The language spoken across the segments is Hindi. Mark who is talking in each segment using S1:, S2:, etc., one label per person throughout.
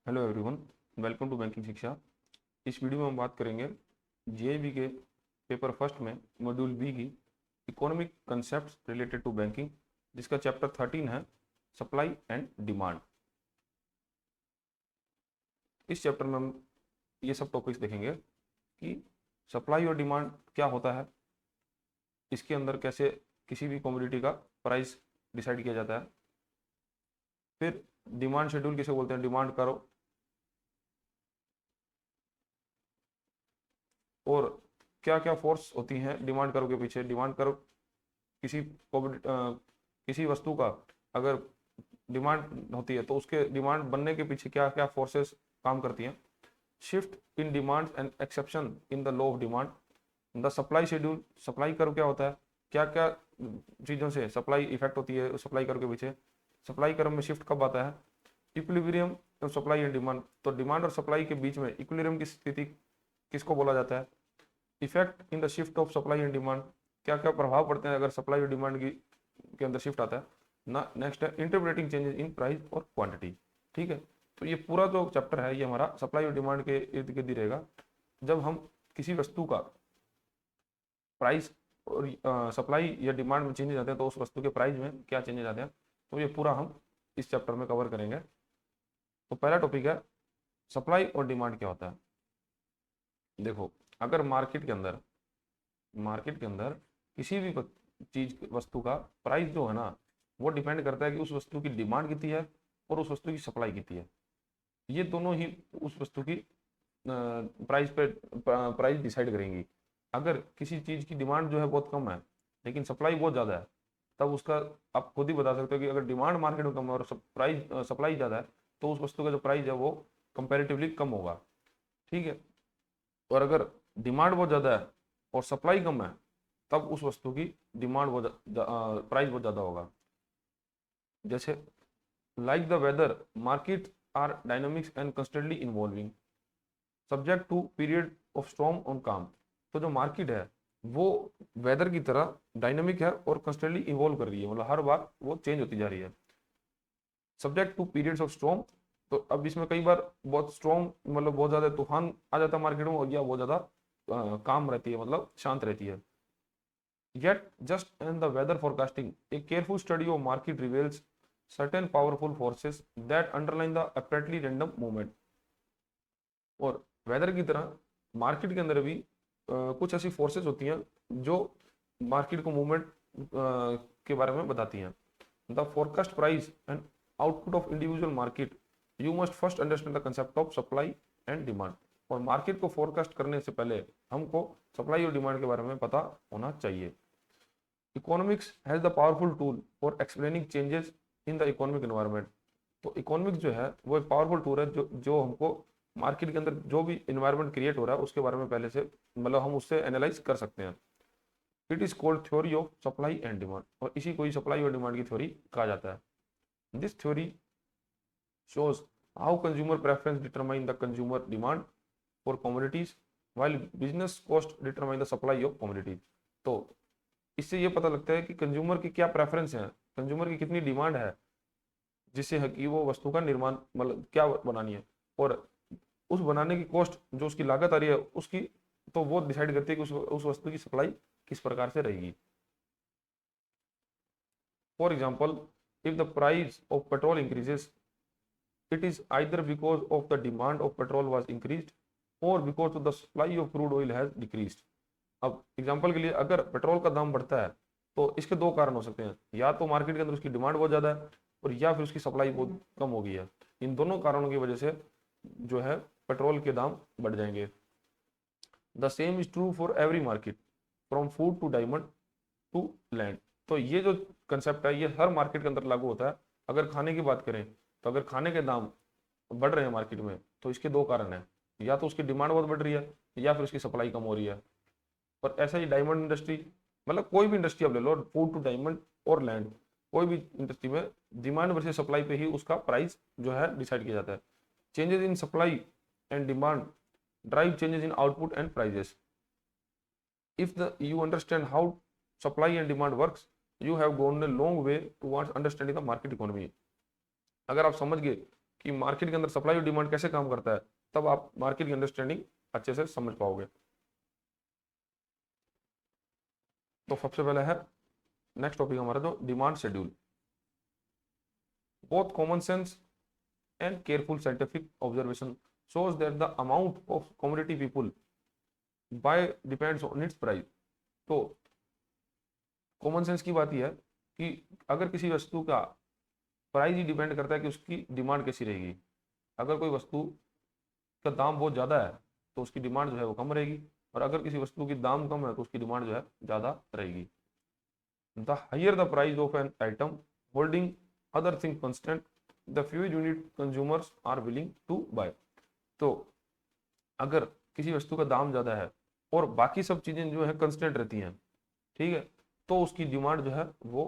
S1: Hello everyone, welcome to banking Shiksha. इस वीडियो में हम बात करेंगे जेईबी के पेपर फर्स्ट में मॉड्यूल बी की economic concepts related to banking, जिसका चैप्टर 13 है सप्लाई एंड डिमांड। इस चैप्टर में हम ये सब टॉपिक्स देखेंगे कि सप्लाई और डिमांड क्या होता है, इसके अंदर कैसे किसी भी कमोडिटी का प्राइस डिसाइड किया जाता है, फिर डिमांड शेड्यूल किसे बोलते हैं, डिमांड करो, और क्या क्या फोर्स होती हैं डिमांड करो के पीछे। डिमांड करो किसी किसी वस्तु का अगर डिमांड होती है तो उसके डिमांड बनने के पीछे क्या क्या फोर्सेस काम करती हैं। Shift in demand and exception in the law of demand. The supply schedule, supply curve क्या होता है, क्या क्या चीज़ों से सप्लाई इफेक्ट होती है सप्लाई कर्व के पीछे। सप्लाई कर्व में शिफ्ट कब आता है। Equilibrium of supply and demand, तो डिमांड और सप्लाई के बीच में इक्विलिब्रियम की स्थिति किसको बोला जाता है। Effect in the shift of supply and demand, क्या क्या प्रभाव पड़ते हैं अगर सप्लाई और डिमांड की के अंदर शिफ्ट आता है ना। नेक्स्ट है इंटरप्रेटिंग चेंजेस इन प्राइस और क्वांटिटी। ठीक है, तो ये पूरा जो चैप्टर है ये हमारा सप्लाई और डिमांड के इर्द गिर्द ही रहेगा। जब हम किसी वस्तु का प्राइस और सप्लाई या डिमांड में चेंजेस आते हैं तो उस वस्तु के प्राइस में क्या चेंजेस आते हैं, तो ये पूरा हम इस चैप्टर में कवर करेंगे। तो पहला टॉपिक है सप्लाई और डिमांड क्या होता है। देखो, अगर मार्केट के अंदर किसी भी चीज वस्तु का प्राइस जो है ना, वो डिपेंड करता है कि उस वस्तु की डिमांड कितनी है और उस वस्तु की सप्लाई कितनी है। ये दोनों ही उस वस्तु की प्राइस डिसाइड करेंगी। अगर किसी चीज की डिमांड जो है बहुत कम है लेकिन सप्लाई बहुत ज्यादा है, तब उसका आप खुद ही बता सकते हो कि अगर डिमांड मार्केट में कम है और प्राइस सप्लाई ज्यादा है तो उस वस्तु का जो प्राइस है वो कंपेरेटिवली कम होगा। ठीक है, और अगर डिमांड बहुत ज़्यादा है और सप्लाई कम है तब उस वस्तु की डिमांड बहुत प्राइस बहुत ज़्यादा होगा। जैसे like the weather, market are dynamics and constantly evolving, subject to period of storm and calm. तो जो मार्केट है वो वेदर की तरह डायनामिक है और कंस्टेंटली इवॉल्व कर रही है, मतलब हर बार वो चेंज होती जा रही है। Subject to periods of storm, तो अब इसमें कई बार बहुत स्ट्रॉन्ग मतलब बहुत ज्यादा तूफान आ जाता है मार्केट में, और या बहुत ज्यादा काम रहती है मतलब शांत रहती है। Yet just and the weather forecasting, a careful study of market reveals certain powerful forces that underline the apparently random movement। और वेदर की तरह मार्केट के अंदर भी कुछ ऐसी फोर्सेस होती हैं जो मार्केट को मूवमेंट के बारे में बताती हैं। The forecast price and output of individual market, you must first understand the concept of supply and demand. और मार्केट को फोरकास्ट करने से पहले हमको सप्लाई और डिमांड के बारे में पता होना चाहिए। Economics has the powerful tool for explaining changes in the economic environment. तो इकोनॉमिक्स जो है वो एक पावरफुल टूल है जो हमको मार्केट के अंदर जो भी इन्वायरमेंट क्रिएट हो रहा है उसके बारे में पहले से मतलब हम उससे एनालाइज कर सकते हैं। It is called theory of supply and demand, और इसी को ही सप्लाई और डिमांड की थ्योरी कहा जाता है। This theory shows how consumer preference determine the consumer demand for commodities while business cost determine the supply of commodities। तो इससे ये पता लगता है कि कंज्यूमर की क्या प्रेफरेंस है, कंज्यूमर की कितनी डिमांड है जिससे है कि वो वस्तु का निर्माण मतलब क्या बनानी है, और उस बनाने की कॉस्ट जो उसकी लागत आ रही है उसकी, तो वो डिसाइड करती है कि उस वस्तु की सप्लाई किस प्रकार से रहेगी। For example, if the price of petrol increases, it is either because of the demand of petrol was increased or because of the supply of crude oil has decreased। अब एग्जांपल के लिए अगर पेट्रोल का दाम बढ़ता है तो इसके दो कारण हो सकते हैं, या तो मार्केट के अंदर उसकी डिमांड बहुत ज्यादा है और या फिर उसकी सप्लाई बहुत कम हो गई है। इन दोनों कारणों की वजह से जो है पेट्रोल के दाम बढ़ जाएंगे। The same is true for every market from food to diamond to land. तो ये जो कंसेप्ट है ये हर मार्केट के अंदर लागू होता है। अगर खाने की बात करें तो अगर खाने के दाम बढ़ रहे हैं मार्केट में तो इसके दो कारण हैं, या तो उसकी डिमांड बहुत बढ़ रही है या फिर उसकी सप्लाई कम हो रही है। और ऐसा ही डायमंड इंडस्ट्री, मतलब कोई भी इंडस्ट्री आप ले लो, फूड टू डायमंड और लैंड, कोई भी इंडस्ट्री में डिमांड वर्सेस सप्लाई पे ही उसका प्राइस जो है डिसाइड किया जाता है। Changes in supply and demand drive changes in output and prices. If the you understand how supply and demand works, you have gone a long way towards understanding the market economy. अगर आप समझ गए कि मार्केट के अंदर सप्लाई और डिमांड कैसे काम करता है, तब आप मार्केट की अंडरस्टैंडिंग अच्छे से समझ पाओगे। तो सबसे पहले है नेक्स्ट टॉपिक हमारा जो demand schedule. Both common sense and careful scientific observation shows that the amount of commodity people buy depends on its price। तो कॉमन सेंस की बात यह है कि अगर किसी वस्तु का प्राइस ही डिपेंड करता है कि उसकी डिमांड कैसी रहेगी। अगर कोई वस्तु का दाम बहुत ज़्यादा है तो उसकी डिमांड जो है वो कम रहेगी, और अगर किसी वस्तु की दाम कम है तो उसकी डिमांड जो है ज़्यादा रहेगी। The higher the price of an item holding other thing constant the few unit consumers are willing to buy. तो अगर किसी वस्तु का दाम ज़्यादा है और बाकी सब चीज़ें जो है कंस्टेंट रहती हैं, ठीक है, तो उसकी डिमांड जो है वो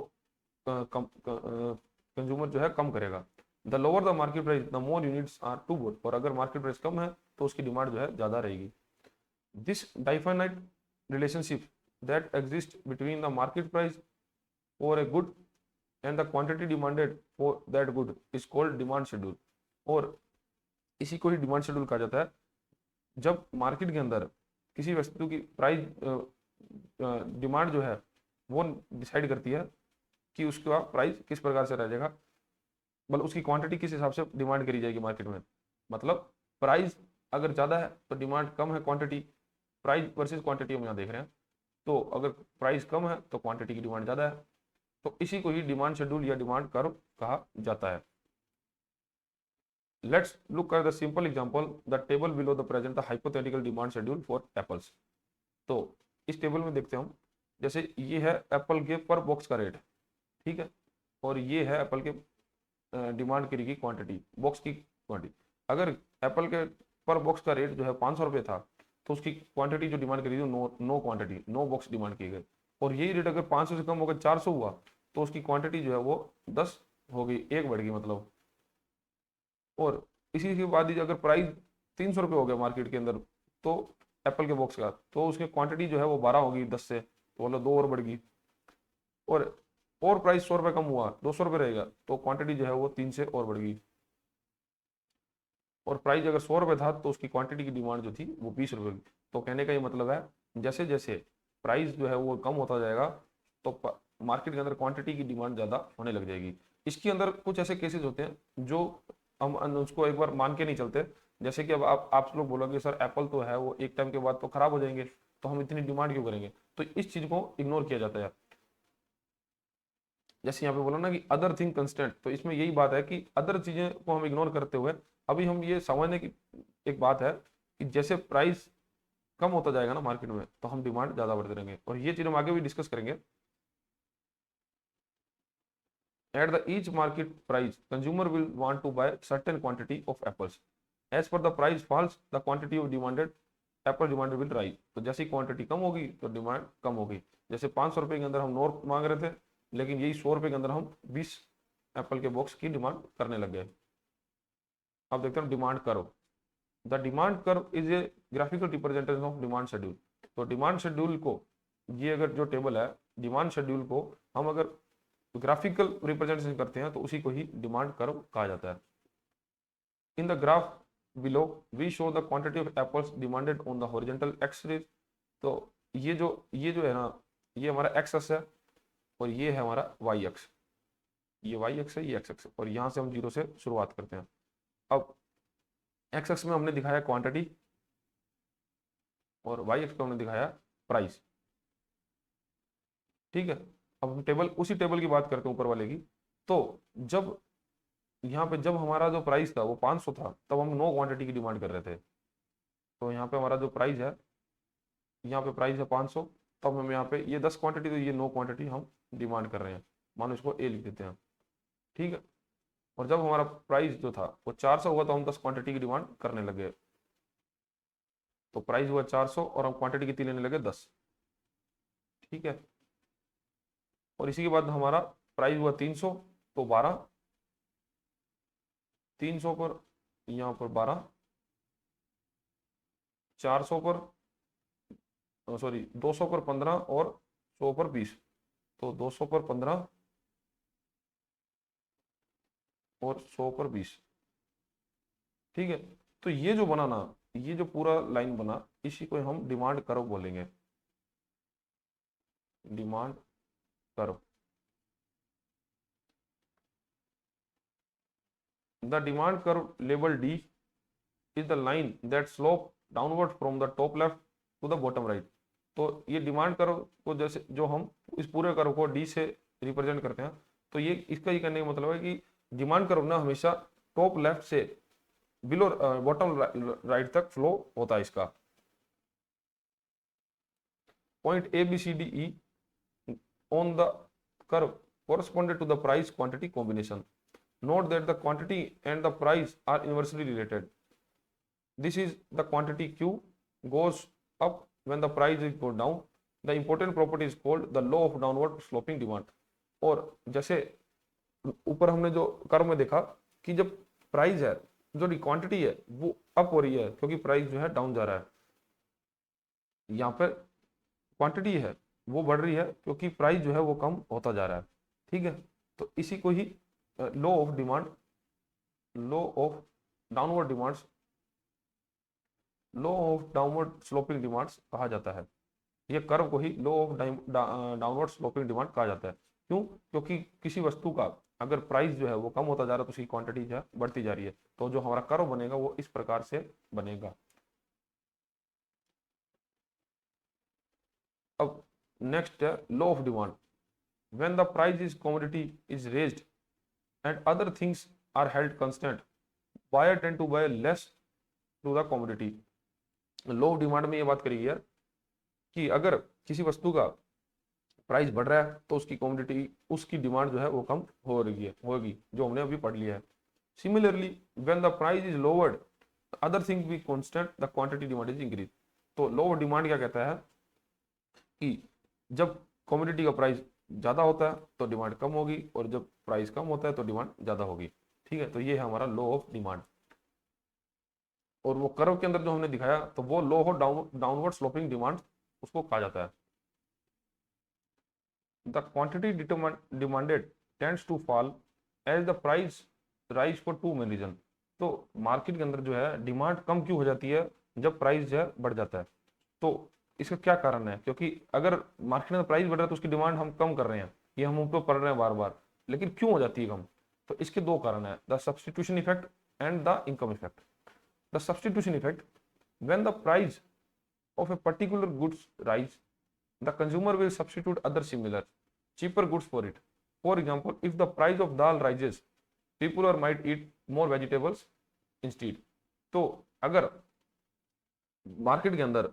S1: कंज्यूमर जो है कम करेगा। The lower the market price the more units are to bought. और अगर मार्केट प्राइस कम है तो उसकी डिमांड जो है ज़्यादा रहेगी। This definite relationship that exist between the market price for a good and the quantity demanded for that good is called demand schedule. और इसी को ही डिमांड शेड्यूल कहा जाता है। जब मार्केट के अंदर किसी वस्तु की प्राइस डिमांड जो है वो डिसाइड करती है कि उसका प्राइस किस प्रकार से रह जाएगा, मतलब उसकी क्वांटिटी किस हिसाब से डिमांड करी जाएगी मार्केट में। मतलब प्राइस अगर ज़्यादा है तो डिमांड कम है, क्वांटिटी प्राइस वर्सेस क्वांटिटी हम यहाँ देख रहे हैं। तो अगर प्राइस कम है तो क्वांटिटी की डिमांड ज़्यादा है। तो इसी को ही डिमांड शेड्यूल या डिमांड कर्व कहा जाता है। Let's look at the simple example. The table below the present the hypothetical demand schedule for apples। तो इस टेबल में देखते हैं हम, जैसे ये है एप्पल के पर बॉक्स का रेट, ठीक है, और ये है एप्पल के डिमांड करी की क्वांटिटी, बॉक्स की क्वांटिटी। अगर एप्पल के पर बॉक्स का रेट जो है 500 रुपये था तो उसकी क्वांटिटी जो डिमांड करी थी no quantity, no box demand की गई। और यही रेट अगर 500 से कम होकर 400 हुआ तो उसकी क्वांटिटी जो है वो 10 हो गई, एक बढ़ गई मतलब। और इसी के बाद अगर प्राइस 300 रुपये हो गया मार्केट के अंदर तो एप्पल के बॉक्स का, तो उसकी क्वांटिटी जो है वो 12 होगी 10 से, तो मतलब 2 और बढ़ गई। और प्राइस 100 रुपये कम हुआ, 200 रुपये रहेगा, तो क्वांटिटी जो है वो 3 से और बढ़ गई। और प्राइस अगर 100 रुपये था तो उसकी क्वांटिटी की डिमांड जो थी वो 20 रुपये की। तो कहने का ये मतलब है जैसे जैसे प्राइस जो है वो कम होता जाएगा तो मार्केट के अंदर क्वांटिटी की डिमांड ज़्यादा होने लग जाएगी। इसके अंदर कुछ ऐसे केसेस होते हैं जो हम उसको एक बार मान के नहीं चलते। जैसे कि अब आप लोग बोलोगे सर एप्पल तो है वो एक टाइम के बाद तो खराब हो जाएंगे, तो हम इतनी डिमांड क्यों करेंगे, तो इस चीज को इग्नोर किया जाता है। जैसे यहाँ पे बोला ना कि अदर थिंग कंस्टेंट, तो इसमें यही बात है कि अदर चीजें को हम इग्नोर करते हुए अभी हम ये समझने की एक बात है कि जैसे प्राइस कम होता जाएगा ना मार्केट में तो हम डिमांड ज्यादा बढ़ते रहेंगे, और ये चीज हम आगे भी डिस्कस करेंगे। At the each market price, consumer will want to buy certain quantity of apples. As per the price falls, the quantity of demanded apple demanded will rise। तो जैसी क्वांटिटी कम होगी तो डिमांड कम होगी। जैसे 500 रुपये के अंदर हम 9 मांग रहे थे, लेकिन यही 100 रुपये के अंदर हम 20 एप्पल के बॉक्स की डिमांड करने लग गए। अब देखते हैं demand curve. The demand curve is a graphical representation of demand schedule. तो डिमांड शेड्यूल को, ये अगर जो टेबल है, डिमांड शेड्यूल को हम अगर ग्राफिकल रिप्रेजेंटेशन करते हैं तो उसी को ही डिमांड कर्व कहा जाता है। In the graph below we show the quantity of apples demanded on the horizontal axis. तो ये जो है ना, ये हमारा एक्स एक्स है और ये है हमारा वाई एक्स। ये वाई एक्स है, ये एक्स एक्स है, और यहाँ से हम 0 से शुरुआत करते हैं। अब एक्स एक्स में हमने दिखाया क्वांटिटी और वाई एक्स पे हमने दिखाया प्राइस, ठीक है। अब हम उसी टेबल की बात करते हैं ऊपर वाले की। तो जब यहाँ पे जब हमारा जो प्राइस था वो 500 था तब हम नो क्वांटिटी की डिमांड कर रहे थे। तो यहाँ पे हमारा जो प्राइस है, यहाँ पे प्राइस है 500, तब हम यहाँ पे ये 10 क्वांटिटी, तो ये नो क्वांटिटी हम डिमांड कर रहे हैं, मानो इसको ए लिख देते हैं, ठीक है। और जब हमारा प्राइस जो था वो 400 हुआ तो हम 10 क्वांटिटी की डिमांड करने लगे। तो प्राइस हुआ 400 और हम क्वांटिटी कितनी लेने लगे 10, ठीक है। और इसी के बाद हमारा प्राइस हुआ 300 तो 12, 300 पर यहाँ पर 12, 400 पर सॉरी 200 पर 15 और 100 पर 20। तो 200 पर 15 और 100 पर 20, ठीक है, तो ये जो बना ना, ये जो पूरा लाइन बना, इसी को हम डिमांड कर्व बोलेंगे, demand curve. The demand curve label D is the line that slope downward from the top left to the bottom right. तो ये डिमांड कर्व को, जैसे जो हम इस पूरे कर्व को डी से रिप्रेजेंट करते हैं, तो ये इसका ये कहने का मतलब है कि डिमांड कर्व ना हमेशा टॉप लेफ्ट से बिलो बॉटम राइट तक फ्लो होता है इसका। Point A B C D E on the curve corresponded to the price quantity combination. Note that the quantity and the price are inversely related. This is the quantity Q goes up when the price is go down. The important property is called the law of downward sloping demand. और जैसे ऊपर हमने जो कर्व में देखा कि जब प्राइस है, जो क्वांटिटी है वो अप हो रही है क्योंकि प्राइस जो है डाउन जा रहा है, यहाँ पर क्वांटिटी है वो बढ़ रही है क्योंकि प्राइस जो है वो कम होता जा रहा है। ठीक है, तो इसी को ही law of demand, law of downward demands, law of downward sloping demands कहा जाता है। ये कर्व को ही law of downward sloping demand कहा जाता है। क्यों? क्योंकि किसी वस्तु का अगर प्राइस जो है वो कम होता जा रहा है तो उसकी क्वांटिटी जो है बढ़ती जा रही है, तो जो हमारा कर्व बनेगा वो इस प्रकार से बनेगा। अब नेक्स्ट है law of demand. When the price is commodity is raised and other things are held constant, buyer tend to buy less to the commodity. Law of demand में ये बात करी है कि अगर किसी वस्तु का प्राइस बढ़ रहा है तो उसकी कमोडिटी, उसकी डिमांड जो है वो कम हो रही है, होगी, जो हमने अभी पढ़ लिया है। Similarly when the price is lowered other things be constant, the quantity demand is increase. तो लॉ ऑफ डिमांड क्या कहता है कि जब कमोडिटी का प्राइस ज्यादा होता है तो डिमांड कम होगी, और जब प्राइस कम होता है तो डिमांड ज्यादा होगी। ठीक है, तो ये है हमारा लॉ ऑफ डिमांड। और वो कर्व के अंदर जो हमने दिखाया तो वो law of downward sloping demand उसको कहा जाता है। The quantity demanded tends to fall as the price rise for two main reason. तो मार्केट के अंदर जो है डिमांड कम क्यों हो जाती है जब प्राइस जो है बढ़ जाता है? तो इसका क्या कारण है? क्योंकि अगर मार्केट में प्राइस बढ़ रहा है तो उसकी डिमांड हम कम कर रहे हैं, ये हम ऊपर पढ़ रहे हैं बार बार, लेकिन क्यों हो जाती है कम? तो इसके दो कारण है, the substitution effect and the income effect. The substitution effect, when the price of a particular goods rise, the consumer will substitute other similar cheaper goods for it. For example, if the price of dal rises, people are might eat more vegetables instead. तो अगर मार्केट के अंदर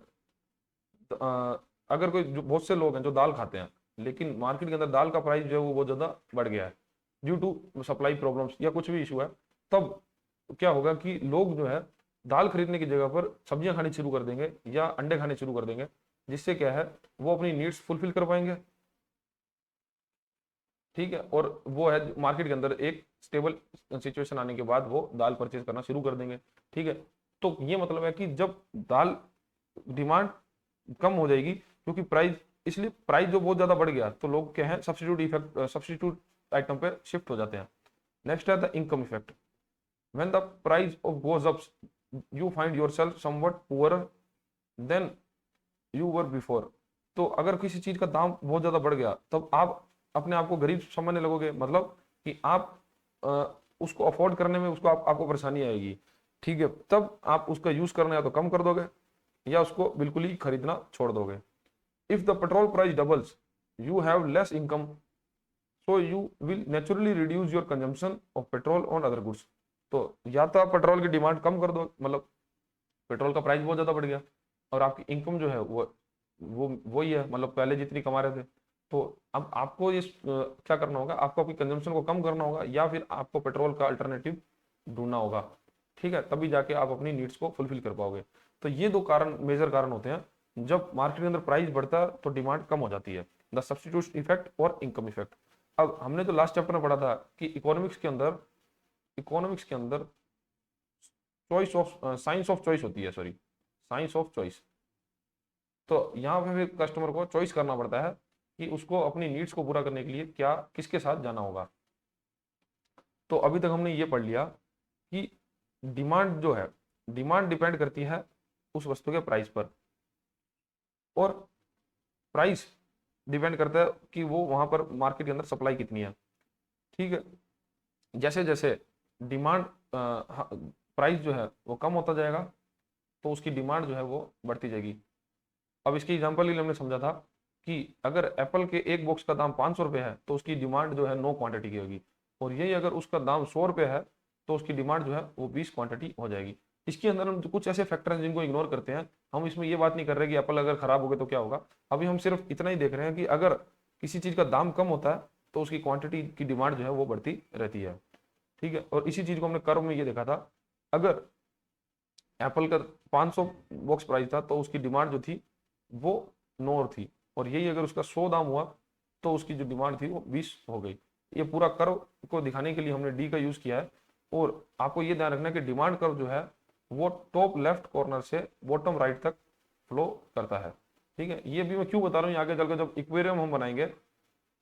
S1: अगर कोई, बहुत से लोग हैं जो दाल खाते हैं, लेकिन मार्केट के अंदर दाल का प्राइस जो है वो बहुत ज्यादा बढ़ गया है ड्यू टू सप्लाई प्रॉब्लम्स या कुछ भी इशू है, तब क्या होगा कि लोग जो है दाल खरीदने की जगह पर सब्जियां खानी शुरू कर देंगे या अंडे खाने शुरू कर देंगे, जिससे क्या है वो अपनी नीड्स फुलफिल कर पाएंगे। ठीक है, और वो है मार्केट के अंदर एक स्टेबल सिचुएशन आने के बाद वो दाल परचेज करना शुरू कर देंगे। ठीक है, तो ये मतलब है कि जब दाल डिमांड कम हो जाएगी क्योंकि प्राइस, इसलिए प्राइस जो बहुत ज्यादा बढ़ गया तो लोग क्या है सब्स्टिट्यूट इफेक्ट, सब्स्टिट्यूट आइटम पे शिफ्ट हो जाते हैं। नेक्स्ट है the income effect. When the price of goes up you find yourself somewhat poorer than you were before. तो अगर किसी चीज का दाम बहुत ज्यादा बढ़ गया तब आप अपने आप को गरीब समझने लगोगे, मतलब कि आप उसको अफोर्ड करने में उसको आपको परेशानी आएगी। ठीक है, तब आप उसका यूज करना या तो कम कर दोगे या उसको बिल्कुल ही खरीदना छोड़ दोगे। If the petrol price doubles you have less income, so you will naturally reduce your consumption of petrol on other goods. तो या तो आप पेट्रोल की डिमांड कम कर दो, मतलब पेट्रोल का प्राइस बहुत ज्यादा बढ़ गया और आपकी इनकम जो है वो ही है, मतलब पहले जितनी कमा रहे थे, तो अब आपको ये क्या करना होगा, आपको अपनी कंजम्पशन को कम करना होगा या फिर आपको पेट्रोल का अल्टरनेटिव ढूंढना होगा। ठीक है, तभी जाके आप अपनी नीड्स को फुलफिल कर पाओगे। तो ये दो कारण, मेजर कारण होते हैं जब मार्केट के अंदर प्राइस बढ़ता है तो डिमांड कम हो जाती है, द सब्स्टिट्यूशन इफेक्ट और इनकम इफेक्ट। अब हमने जो लास्ट चैप्टर में पढ़ा था कि इकोनॉमिक्स के अंदर choice of, science of choice होती है, सॉरी साइंस ऑफ चॉइस। तो यहाँ पे भी कस्टमर को चॉइस करना पड़ता है कि उसको अपनी नीड्स को पूरा करने के लिए क्या, किसके साथ जाना होगा। तो अभी तक हमने ये पढ़ लिया कि डिमांड जो है, डिमांड डिपेंड करती है उस वस्तु के प्राइस पर, और प्राइस डिपेंड करता है कि वो वहां पर मार्केट के अंदर सप्लाई कितनी है। ठीक है, जैसे जैसे डिमांड प्राइस जो है वो कम होता जाएगा तो उसकी डिमांड जो है वो बढ़ती जाएगी। अब इसकी एग्जांपल के लिए हमने समझा था कि अगर एप्पल के एक बॉक्स का दाम 500 रुपये है तो उसकी डिमांड जो है 9 क्वांटिटी की होगी, और यही अगर उसका दाम 100 रुपये है तो उसकी डिमांड जो है वो 20 क्वांटिटी हो जाएगी। इसके अंदर हम कुछ ऐसे फैक्टर हैं जिनको इग्नोर करते हैं। हम इसमें ये बात नहीं कर रहे कि एप्पल अगर खराब हो गया तो क्या होगा, अभी हम सिर्फ इतना ही देख रहे हैं कि अगर किसी चीज़ का दाम कम होता है तो उसकी क्वांटिटी की डिमांड जो है वो बढ़ती रहती है। ठीक है, और इसी चीज़ को हमने कर्व में ये देखा था, अगर एप्पल का 500 बॉक्स प्राइस था तो उसकी डिमांड जो थी वो 9 थी, और यही अगर उसका 100 दाम हुआ तो उसकी जो डिमांड थी वो 20 हो गई। ये पूरा कर्व को दिखाने के लिए हमने डी का यूज किया है। और आपको ये ध्यान रखना है कि डिमांड कर्व जो है वो टॉप लेफ्ट कॉर्नर से बॉटम राइट तक फ्लो करता है। ठीक है, ये भी मैं क्यों बता रहा हूँ, आगे चलकर जब इक्वेरियम हम बनाएंगे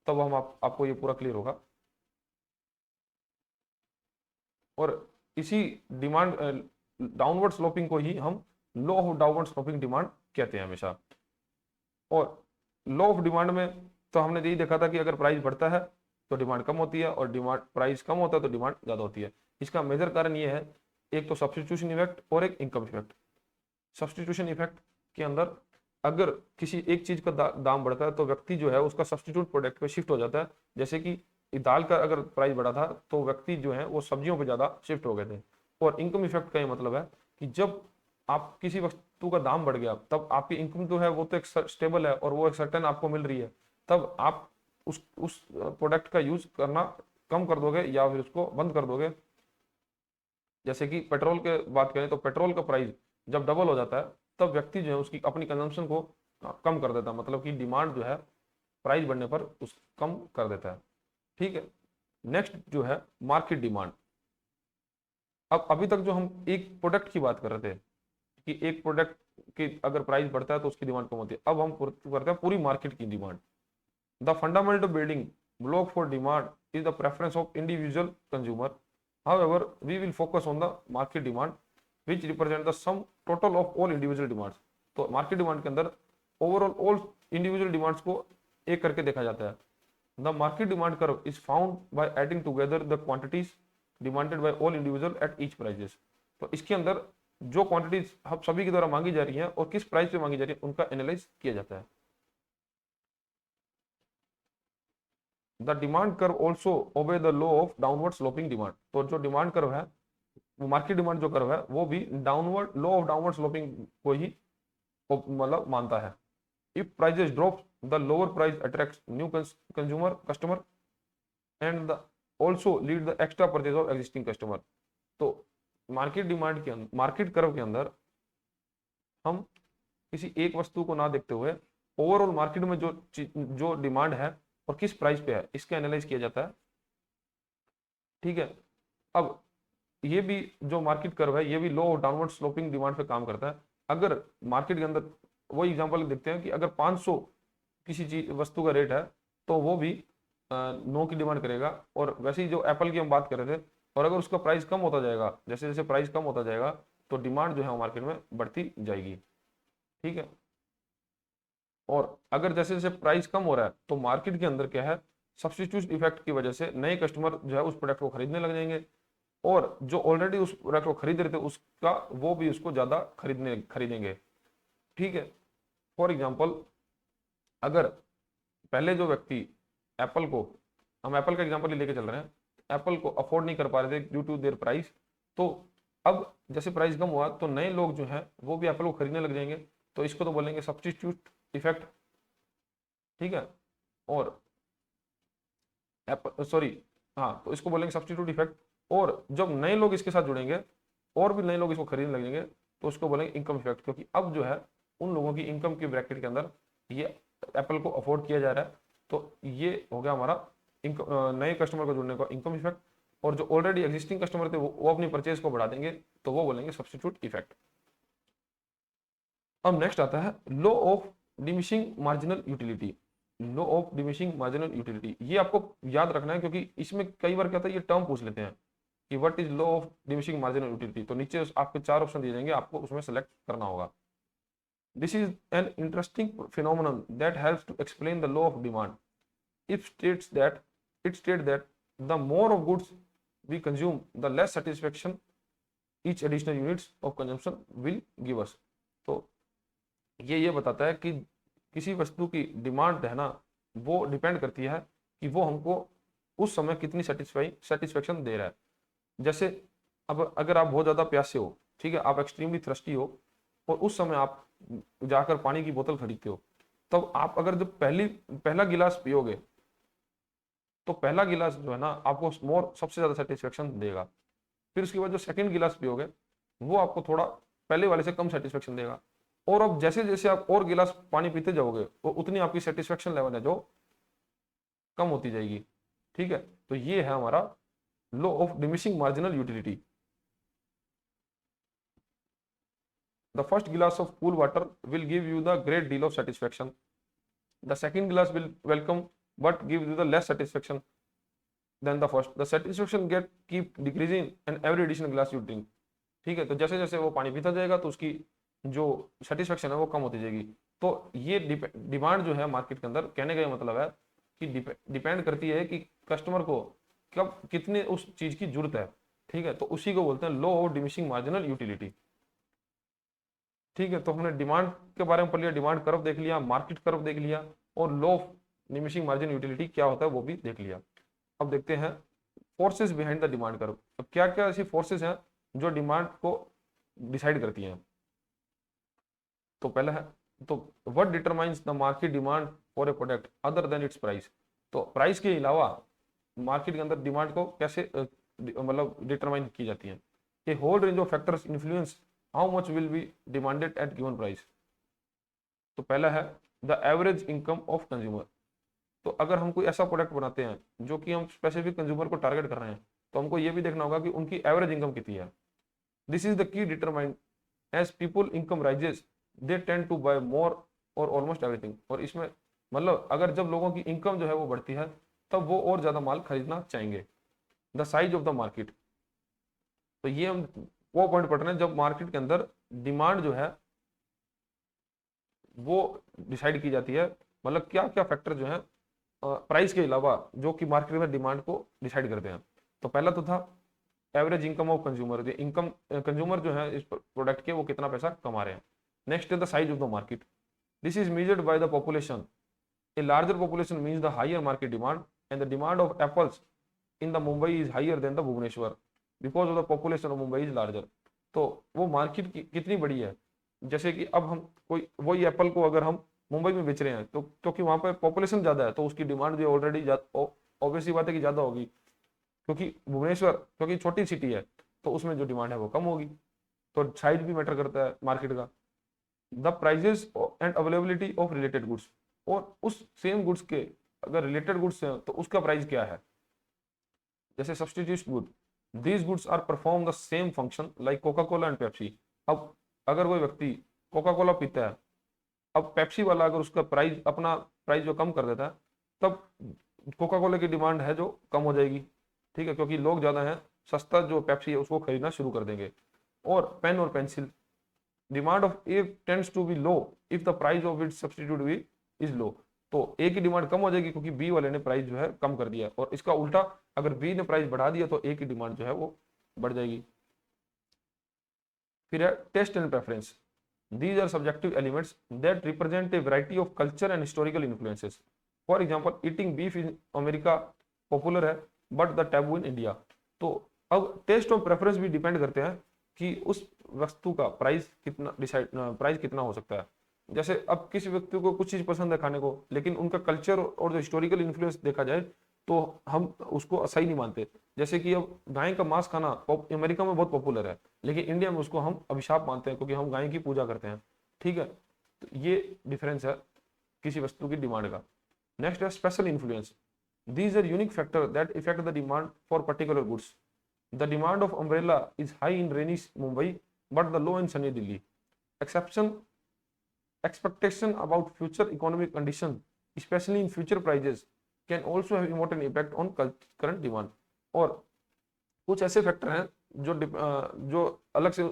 S1: तब हम आपको ये पूरा क्लियर होगा। और इसी डिमांड डाउनवर्ड स्लोपिंग को ही हम लो ऑफ डाउनवर्ड स्लोपिंग डिमांड कहते हैं हमेशा। और लो ऑफ डिमांड में तो हमने यही देखा था कि अगर प्राइस बढ़ता है तो डिमांड कम होती है, और डिमांड प्राइस कम होता है तो डिमांड ज़्यादा होती है। इसका मेजर कारण ये है, एक तो सब्स्टिट्यूशन इफेक्ट और एक इनकम इफेक्ट। सब्स्टिट्यूशन इफेक्ट के अंदर अगर किसी एक चीज का दाम बढ़ता है तो व्यक्ति जो है उसका सब्स्टिट्यूट प्रोडक्ट पे शिफ्ट हो जाता है। जैसे कि दाल का अगर प्राइस बढ़ा था तो व्यक्ति जो है वो सब्जियों पे ज्यादा शिफ्ट हो गए थे। और इनकम इफेक्ट का ये मतलब है कि जब आप किसी वस्तु का दाम बढ़ गया तब आपकी इनकम जो है वो तो एक स्टेबल है और वो एक सर्टेन आपको मिल रही है, तब आप उस प्रोडक्ट का यूज करना कम कर दोगे या फिर उसको बंद कर दोगे। जैसे कि पेट्रोल के बात करें तो पेट्रोल का प्राइस जब डबल हो जाता है तब व्यक्ति जो है उसकी अपनी कंजम्पशन को कम कर देता है, मतलब कि डिमांड जो है प्राइस बढ़ने पर उस कम कर देता है। ठीक है, नेक्स्ट जो है मार्केट डिमांड। अब अभी तक जो हम एक प्रोडक्ट की बात कर रहे थे कि एक प्रोडक्ट की अगर प्राइस बढ़ता है तो उसकी डिमांड कम होती है, अब हम करते हैं पूरी मार्केट की demand. The fundamental building block for demand is the preference of individual consumer. However, we will focus on the market demand, which represent the sum total of all individual demands. तो मार्केट डिमांड के अंदर ओवरऑल ऑल इंडिविजुअल डिमांड्स को एक करके देखा जाता है। The market demand curve is found by adding together the quantities demanded by all individual at each prices. तो इसके अंदर जो क्वांटिटीज हम सभी के द्वारा मांगी जा रही हैं और किस प्राइस पे मांगी जा रही है उनका एनालाइज किया जाता है। The demand curve also obey the law of downward sloping demand. तो जो डिमांड कर्व है वो मार्केट डिमांड जो कर्व है वो भी downward law of downward sloping को ही मतलब मानता है। If prices drop the lower price attracts new consumer customer and the also lead the extra purchase of existing customer. तो मार्केट डिमांड के अंदर, मार्केट कर्व के अंदर हम किसी एक वस्तु को ना देखते हुए ओवरऑल मार्केट में जो डिमांड है और किस प्राइस पे है इसका एनालाइज किया जाता है। ठीक है, अब ये भी जो मार्केट कर्व है ये भी लो डाउनवर्ड स्लोपिंग डिमांड पे काम करता है। अगर मार्केट के अंदर वो एग्जांपल देखते हैं कि अगर 500 किसी चीज वस्तु का रेट है तो वो भी 9 की डिमांड करेगा। और वैसे ही जो एप्पल की हम बात कर रहे थे, और अगर उसका प्राइस कम होता जाएगा, जैसे जैसे प्राइस कम होता जाएगा तो डिमांड जो है मार्केट में बढ़ती जाएगी। ठीक है, और अगर जैसे जैसे प्राइस कम हो रहा है तो मार्केट के अंदर क्या है, सब्स्टिट्यूट इफेक्ट की वजह से नए कस्टमर जो है उस प्रोडक्ट को खरीदने लग जाएंगे, और जो ऑलरेडी उस प्रोडक्ट को खरीद रहे थे उसका वो भी उसको ज्यादा खरीदेंगे। ठीक है, फॉर एग्जांपल अगर पहले जो व्यक्ति एप्पल को, हम एप्पल का एग्जांपल ही लेके चल रहे हैं, एप्पल को अफोर्ड नहीं कर पा रहे थे ड्यू टू देयर प्राइस, तो अब जैसे प्राइस कम हुआ तो नए लोग जो है वो भी एप्पल को खरीदने लग जाएंगे, तो इसको तो बोलेंगे सब्स्टिट्यूट इफेक्ट। ठीक है, और एप्पल सॉरी हाँ, तो इसको बोलेंगे सब्स्टिट्यूट इफेक्ट। और जब नए लोग इसके साथ जुड़ेंगे और भी नए लोग इसको खरीदने लगेंगे तो उसको बोलेंगे इनकम इफेक्ट, क्योंकि अब जो है उन लोगों की इनकम के ब्रैकेट के अंदर ये एप्पल को अफोर्ड किया जा रहा है। तो ये हो गया हमारा नए कस्टमर को जुड़ने का इनकम इफेक्ट। और जो ऑलरेडी एग्जिस्टिंग कस्टमर थे वो अपनी परचेज को बढ़ा देंगे तो वो बोलेंगे सब्स्टिट्यूट इफेक्ट। अब नेक्स्ट आता है law of diminishing marginal utility. Law of diminishing marginal utility ये आपको याद रखना है, क्योंकि इसमें कई बार क्या होता है ये टर्म पूछ लेते हैं कि what is law of diminishing marginal utility, तो नीचे आपके 4 ऑप्शन दिए जाएंगे, आपको उसमें सेलेक्ट करना होगा। This is an interesting phenomenon that helps to explain the law of demand. If states that it state that the more of goods we consume the less satisfaction each additional units of consumption will give us. तो ये बताता है कि किसी वस्तु की डिमांड रहना वो डिपेंड करती है कि वो हमको उस समय कितनी सेटिस्फेक्शन दे रहा है। जैसे अब अगर आप बहुत ज़्यादा प्यासे हो, ठीक है, आप एक्सट्रीमली थ्रस्टी हो, और उस समय आप जाकर पानी की बोतल खरीदते हो, तब आप अगर जब पहला गिलास पियोगे तो पहला गिलास जो है ना आपको सबसे ज़्यादा सेटिस्फेक्शन देगा। फिर उसके बाद जो सेकंड गिलास पियोगे वो आपको थोड़ा पहले वाले से कम सेटिस्फेक्शन देगा। और अब जैसे जैसे आप और गिलास पानी पीते जाओगे वो उतनी आपकी सेटिस्फेक्शन लेवल है जो कम होती जाएगी। ठीक है, तो ये है हमारा law of diminishing marginal utility. The first glass of cool water will give you the great deal of satisfaction, the second glass will welcome but give you the less satisfaction than the first, the satisfaction get keep decreasing and every additional glass you drink. ठीक है, तो जैसे जैसे वो पानी पीता जाएगा तो उसकी जो सेटिस्फेक्शन है वो कम होती जाएगी। तो ये डिमांड जो है मार्केट के अंदर, कहने का मतलब है कि डिपेंड करती है कि कस्टमर को कब कितने उस चीज की जरूरत है। ठीक है, तो उसी को बोलते हैं law of diminishing marginal utility. ठीक है, तो हमने डिमांड के बारे में पढ़ लिया, डिमांड कर्व देख लिया, मार्केट कर्व देख लिया, और law of diminishing marginal utility क्या होता है वो भी देख लिया। अब देखते हैं forces behind the demand curve. अब क्या क्या ऐसी फोर्सेस हैं जो डिमांड को डिसाइड करती हैं। तो पहला है, तो what determines the market demand for a product other than it's price. तो प्राइस के अलावा मार्केट के अंदर डिमांड को कैसे मतलब डिटरमाइन की जाती है। A whole range of factors influence how much will be demanded at given price. तो पहला है the average income of consumer. तो अगर हम कोई ऐसा प्रोडक्ट बनाते हैं जो कि हम स्पेसिफिक कंज्यूमर को टारगेट कर रहे हैं, तो हमको ये भी देखना होगा कि उनकी एवरेज इनकम कितनी है। This is the key determine as people income rises they tend to buy more और ऑलमोस्ट एवरीथिंग। और इसमें मतलब अगर जब लोगों की इनकम जो है वो बढ़ती है तब वो और ज्यादा माल खरीदना चाहेंगे। The size of the market, तो ये हम वो पॉइंट पढ़ रहे हैं जब मार्केट के अंदर डिमांड जो है वो डिसाइड की जाती है, मतलब क्या क्या फैक्टर जो है प्राइस के अलावा जो कि मार्केट में डिमांड को डिसाइड करते हैं। तो पहला तो था average income of consumer, income consumer जो है इस प्रोडक्ट के वो कितना पैसा कमा रहे हैं। नेक्स्ट है the size of the market, this is measured by the population. A larger population means the higher market demand and the demand of apples in the Mumbai is higher than the Bhubaneswar because of the population of Mumbai is larger. तो वो मार्केट कितनी बड़ी है, जैसे कि अब हम कोई वही एप्पल को अगर हम मुंबई में बेच रहे हैं तो क्योंकि वहां पर पॉपुलेशन ज्यादा है तो उसकी डिमांड जो ऑलरेडी ऑब्वियसली बात है कि ज्यादा होगी, क्योंकि भुवनेश्वर क्योंकि छोटी सिटी है तो उसमें जो डिमांड है वो कम होगी। तो साइज भी मैटर करता है मार्केट का। The prices and availability of related goods, और उस सेम गुड्स के अगर रिलेटेड गुड्स हैं तो उसका प्राइस क्या है। जैसे substitute good, these goods are perform the same function like Coca Cola and Pepsi. अब अगर कोई व्यक्ति कोका कोला पीता है, अब पेप्सी वाला अगर उसका प्राइस अपना प्राइस जो कम कर देता है तब कोका कोला की डिमांड है जो कम हो जाएगी। ठीक है, क्योंकि लोग ज्यादा हैं, सस्ता जो पेप्सी है उसको खरीदना शुरू कर देंगे। और पेन और pencil, demand of A tends to be low if the price of its substitute B is low. तो ए की डिमांड कम हो जाएगी क्योंकि बी वाले ने प्राइस जो है कम कर दिया, और इसका उल्टा अगर बी ने प्राइस बढ़ा दिया तो ए की डिमांड जो है वो बढ़ जाएगी। फिर है taste and preference, these are subjective elements that represent a variety of culture and historical influences. For example, eating beef in America popular है but the taboo in India। तो अब टेस्ट और प्रेफरेंस भी डिपेंड करते हैं कि उस वस्तु का प्राइस कितना हो सकता है। जैसे अब किसी व्यक्ति को कुछ चीज पसंद है खाने को, लेकिन उनका कल्चर और जो हिस्टोरिकल इन्फ्लुएंस देखा जाए तो हम उसको सही नहीं मानते। जैसे कि अब गाय का मांस खाना अमेरिका में बहुत पॉपुलर है, लेकिन इंडिया में उसको हम अभिशाप मानते हैं क्योंकि हम गाय की पूजा करते हैं। ठीक है, तो ये डिफरेंस है किसी वस्तु की डिमांड का। नेक्स्ट है special influence, these are unique factor that affect the demand for particular goods. The demand of umbrella is high in rainy Mumbai but the low in sunny Delhi. Exception expectation about future economic condition especially in future prices can also have important impact on current demand। और कुछ ऐसे फैक्टर हैं जो अलग से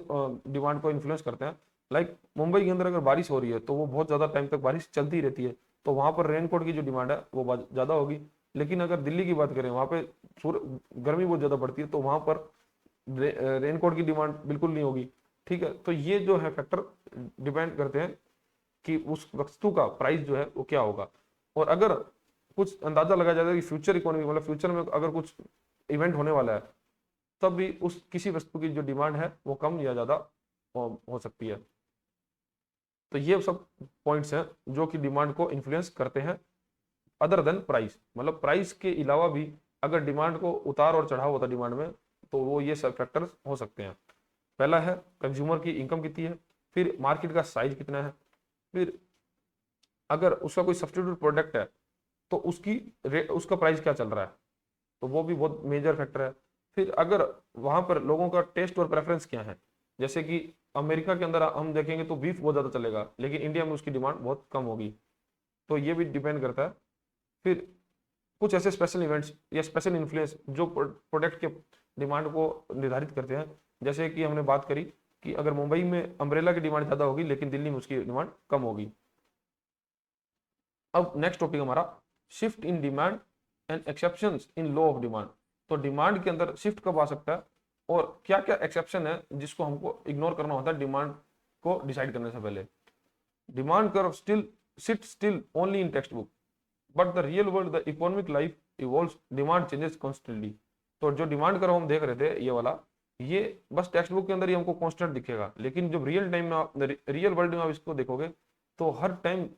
S1: डिमांड को इन्फ्लुएंस करते हैं। लाइक मुंबई के अंदर अगर बारिश हो रही है तो वो बहुत ज़्यादा टाइम तक बारिश चलती ही रहती है, तो वहाँ पर रेनकोट की जो डिमांड है वो ज़्यादा होगी। लेकिन अगर दिल्ली की बात करें, वहाँ पे गर्मी बहुत ज़्यादा पड़ती है, तो वहाँ पर रेनकोट की डिमांड बिल्कुल नहीं होगी। ठीक है, तो ये जो है फैक्टर डिपेंड करते हैं कि उस वस्तु का प्राइस जो है वो क्या होगा। और अगर कुछ अंदाजा लगाया जाता है कि फ्यूचर इकोनॉमी, मतलब फ्यूचर में अगर कुछ इवेंट होने वाला है, तब भी उस किसी वस्तु की जो डिमांड है वो कम या ज़्यादा हो सकती है। तो ये सब पॉइंट्स हैं जो कि डिमांड को इन्फ्लुएंस करते हैं अदर देन प्राइस। मतलब प्राइस के अलावा भी अगर डिमांड को उतार और चढ़ाव होता है डिमांड में, तो वो ये सब फैक्टर्स हो सकते हैं। पहला है कंज्यूमर की इनकम कितनी है, फिर मार्केट का साइज कितना है, फिर अगर उसका कोई सब्स्टिट्यूट प्रोडक्ट है तो उसका प्राइस क्या चल रहा है, तो वो भी बहुत मेजर फैक्टर है। फिर अगर वहां पर लोगों का टेस्ट और प्रेफरेंस क्या है, जैसे कि अमेरिका के अंदर हम देखेंगे तो बीफ बहुत ज़्यादा चलेगा, लेकिन इंडिया में उसकी डिमांड बहुत कम होगी, तो ये भी डिपेंड करता है। फिर कुछ ऐसे स्पेशल इवेंट्स या स्पेशल इन्फ्लुएंस जो प्रोडक्ट के डिमांड को निर्धारित करते हैं, जैसे कि हमने बात करी कि अगर मुंबई में अम्ब्रेला की डिमांड ज़्यादा होगी लेकिन दिल्ली में उसकी डिमांड कम होगी। अब नेक्स्ट टॉपिक हमारा shift in demand and exceptions in law of demand. तो डिमांड के अंदर शिफ्ट कब आ सकता है और क्या क्या एक्सेप्शन है जिसको हमको इग्नोर करना होता है डिमांड को डिसाइड करने से पहले। Demand curve seat still only in text book, but the real world, the economic life evolves, demand changes constantly. तो जो डिमांड कर्व हम देख रहे थे ये वाला, ये बस टेक्स्ट बुक के अंदर ही हमको कांस्टेंट दिखेगा, लेकिन जब रियल टाइम में रियल वर्ल्ड में आप इसको देखोगे तो हर टाइम,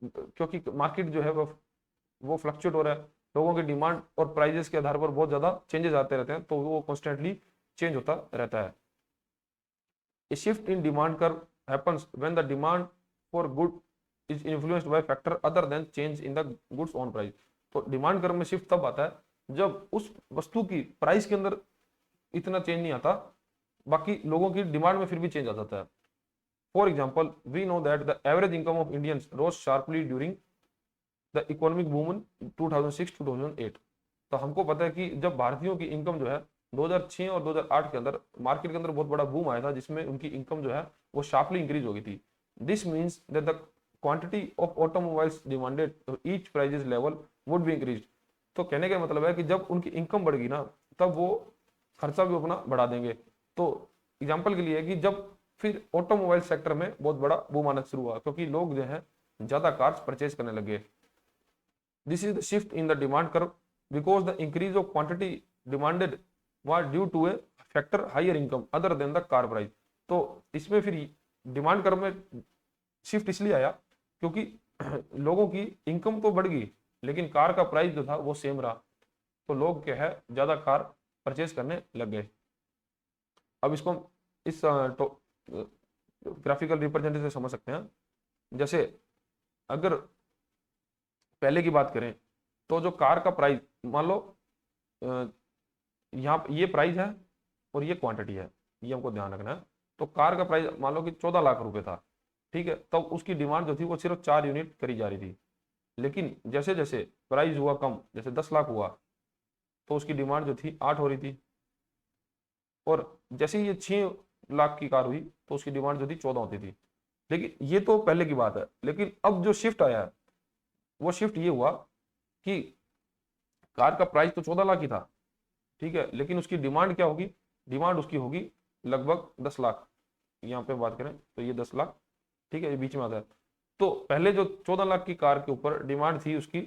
S1: क्योंकि मार्केट जो है वो फ्लक्चुएट हो रहा है, लोगों की डिमांड और प्राइजेस के आधार पर बहुत ज्यादा चेंजेस आते रहते हैं, तो वो कॉन्स्टेंटली चेंज होता रहता है। A shift in demand curve happens when the demand for good is influenced by factor other than change in the goods on price। तो डिमांड कर्व में शिफ्ट तब आता है जब उस वस्तु की प्राइस के अंदर इतना चेंज नहीं आता, बाकी लोगों की डिमांड में फिर भी चेंज आ जाता है। For example, we know that the average income of Indians rose sharply during the economic boom in 2006-2008। तो हमको पता है कि जब भारतीयों की इनकम जो है 2006 और 2008 के अंदर मार्केट के अंदर बहुत बड़ा बूम आया था, जिसमें उनकी इनकम जो है वो शार्पली इंक्रीज हो गई थी। This means that the quantity of automobiles demanded each prices level would be increase. तो कहने का मतलब है कि जब उनकी इनकम बढ़ेगी ना, तब वो खर्चा भी अपना बढ़ा देंगे। तो एग्जाम्पल के लिए कि जब फिर ऑटोमोबाइल सेक्टर में बहुत बड़ा बूम आना शुरू हुआ, क्योंकि लोग जो है ज्यादा कार्स परचेज करने लगे। This is the shift in the demand curve because the increase of quantity demanded was due to a factor higher income other than the car price। तो इसमें फिर डिमांड कर्व में शिफ्ट इसलिए आया क्योंकि लोगों की इनकम तो बढ़ गई, लेकिन कार का प्राइस जो था वो सेम रहा, तो लोग क्या है ज्यादा कार परचेज करने लग गए। अब इसको हम इस ग्राफिकल रिप्रेजेंटेशन से समझ सकते हैं। जैसे अगर पहले की बात करें तो जो कार का प्राइस, मान लो यहाँ ये प्राइस है और ये क्वांटिटी है, ये हमको ध्यान रखना है। तो कार का प्राइस मान लो कि 14 लाख रुपए था, ठीक है, तब उसकी डिमांड जो थी वो सिर्फ 4 यूनिट करी जा रही थी। लेकिन जैसे जैसे प्राइस हुआ कम, जैसे 10 लाख हुआ, तो उसकी डिमांड जो थी 8 हो रही थी, और जैसे ही ये 6 लाख की कार हुई तो उसकी डिमांड जो थी 14 होती थी। लेकिन ये तो पहले की बात है, लेकिन अब जो शिफ्ट आया है वो शिफ्ट ये हुआ कि कार का प्राइस तो 14 लाख ही था, ठीक है, लेकिन उसकी डिमांड क्या होगी, डिमांड उसकी होगी लगभग 10 लाख। यहाँ पे बात करें तो ये 10 लाख, ठीक है, ये बीच में आता है। तो पहले जो 14 लाख की कार के ऊपर डिमांड थी उसकी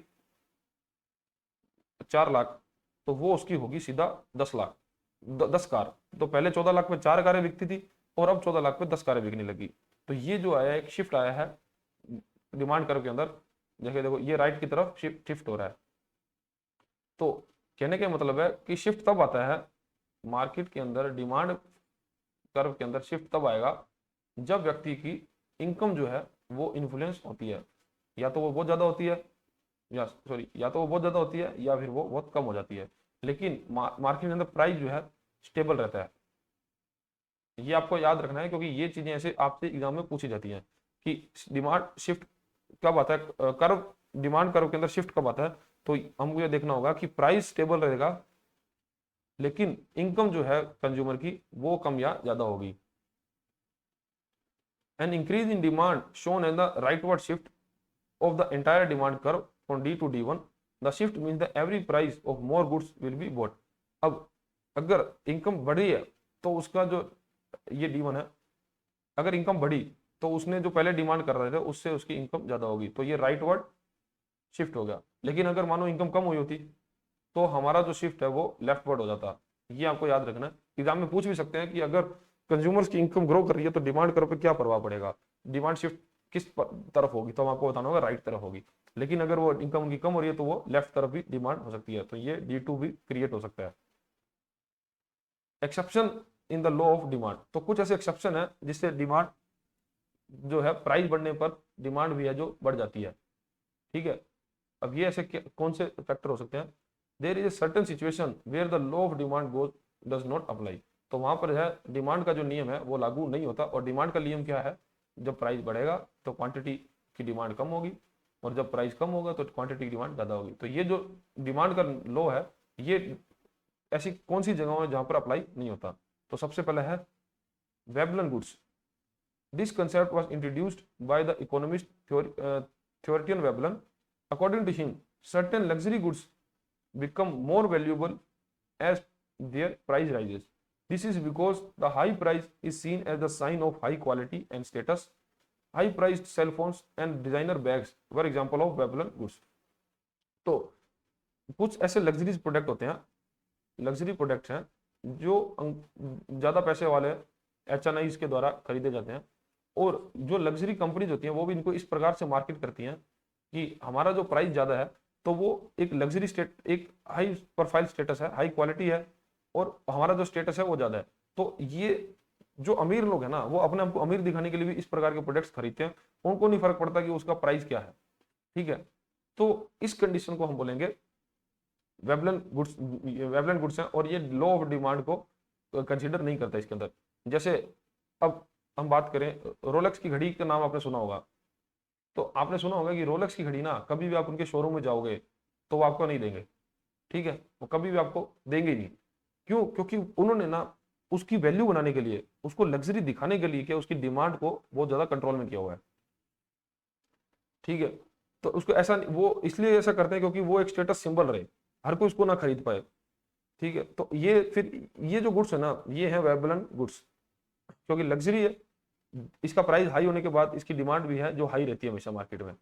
S1: 4 लाख, तो वो उसकी होगी सीधा 10 लाख, 10 कार। तो पहले 14 लाख में 4 कारें बिकती थी और अब 14 लाख में 10 कारें बिकने लगी। तो ये जो आया एक शिफ्ट आया है डिमांड कर्व के अंदर। जैसे देखो ये राइट की तरफ शिफ्ट हो रहा है। तो कहने का मतलब है कि शिफ्ट तब आता है मार्केट के अंदर, डिमांड कर्व के अंदर शिफ्ट तब आएगा जब व्यक्ति की इनकम जो है वो इन्फ्लुएंस होती है, या तो वो बहुत ज्यादा होती है, या तो वो बहुत ज्यादा होती है या फिर वो बहुत कम हो जाती है। लेकिन मार्केट के अंदर प्राइस जो है स्टेबल रहता है। ये आपको याद रखना है, क्योंकि ये चीजें ऐसे आपसे एग्जाम में पूछी जाती हैं कि डिमांड शिफ्ट कब आता है, कर्व डिमांड कर्व के अंदर शिफ्ट कब आता है। तो हमको ये देखना होगा कि प्राइस स्टेबल रहेगा लेकिन इनकम जो है कंज्यूमर की वो कम या ज्यादा होगी। An increase in demand shown an the rightward shift of the entire demand curve from D to D1. The shift means that every price of more goods will be bought. अब अगर इनकम बढ़ी है तो उसका जो ये D1 है, अगर इनकम बढ़ी तो उसने जो पहले डिमांड कर रहे थे उससे उसकी इनकम ज्यादा होगी, तो ये राइट वर्ड शिफ्ट हो गया। लेकिन अगर मानो इनकम कम हुई होती तो हमारा जो शिफ्ट है वो लेफ्ट वर्ड हो जाता। ये आपको याद रखना है। एग्जाम में पूछ भी सकते हैं कि अगर कंज्यूमर्स की इनकम ग्रो कर रही है तो डिमांड कर्व पे क्या प्रभाव पड़ेगा, डिमांड शिफ्ट किस तरफ होगी, तो आपको बताना होगा राइट तरफ होगी। लेकिन अगर वो इनकम उनकी कम हो रही है तो वो लेफ्ट तरफ भी डिमांड हो सकती है, तो ये D2 भी क्रिएट हो सकता है। Exception in the law of demand, तो कुछ ऐसे एक्सेप्शन है जिससे डिमांड जो है प्राइस बढ़ने पर डिमांड भी है जो बढ़ जाती है। ठीक है, अब ये ऐसे कौन से फैक्टर हो सकते हैं? There is a certain situation where the law of demand goes does not apply, तो वहां पर है डिमांड का जो नियम है वो लागू नहीं होता। और डिमांड का नियम क्या है? जब प्राइस बढ़ेगा तो क्वांटिटी की डिमांड कम होगी, और जब प्राइस कम होगा तो क्वांटिटी की डिमांड ज्यादा होगी। तो ये जो डिमांड का लॉ है ये ऐसी कौन सी जगहों में जहां पर अप्लाई नहीं होता? तो सबसे पहले है Veblen goods. This concept was introduced by the economist theoretician Veblen. According to him certain luxury goods become more valuable as their price rises. This is because the high price is seen as the sign of high quality and status. High priced cell phones and designer bags were example of Babylon goods. तो कुछ ऐसे लग्जरी प्रोडक्ट होते हैं, लग्जरी प्रोडक्ट्स हैं जो ज्यादा पैसे वाले HNIs के द्वारा खरीदे जाते हैं, और जो लग्जरी कंपनीज होती हैं वो भी इनको इस प्रकार से मार्केट करती हैं कि हमारा जो प्राइस ज्यादा है तो वो एक लग्जरी स्टेट, एक हाई प्रोफाइल स्टेटस है, हाई क्वालिटी है, और हमारा जो स्टेटस है वो ज्यादा है। तो ये जो अमीर लोग हैं ना वो अपने आप को अमीर दिखाने के लिए भी इस प्रकार के प्रोडक्ट्स खरीदते हैं, उनको नहीं फर्क पड़ता कि उसका प्राइस क्या है। ठीक है, तो इस कंडीशन को हम बोलेंगे वेबलन गुड्स। वेबलन गुड्स हैं और ये लॉ ऑफ डिमांड को कंसिडर नहीं करता इसके अंदर। जैसे अब हम बात करें, रोलेक्स की घड़ी का नाम आपने सुना होगा, तो आपने सुना होगा कि रोलेक्स की घड़ी ना कभी भी आप उनके शोरूम में जाओगे तो वो आपको नहीं देंगे। ठीक है, वो कभी भी आपको देंगे ही नहीं। क्यों? क्योंकि उन्होंने ना उसकी वैल्यू बनाने के लिए, उसको लग्जरी दिखाने के लिए, क्या उसकी डिमांड को बहुत ज्यादा कंट्रोल में किया हुआ है। ठीक है, तो उसको ऐसा वो इसलिए ऐसा करते हैं क्योंकि वो एक स्टेटस सिंबल रहे, हर कोई उसको ना खरीद पाए। ठीक है, तो ये फिर ये जो गुड्स है ना ये है वेबलन गुड्स, क्योंकि लग्जरी है, इसका प्राइस हाई होने के बाद इसकी डिमांड भी है जो हाई रहती है हमेशा मार्केट में।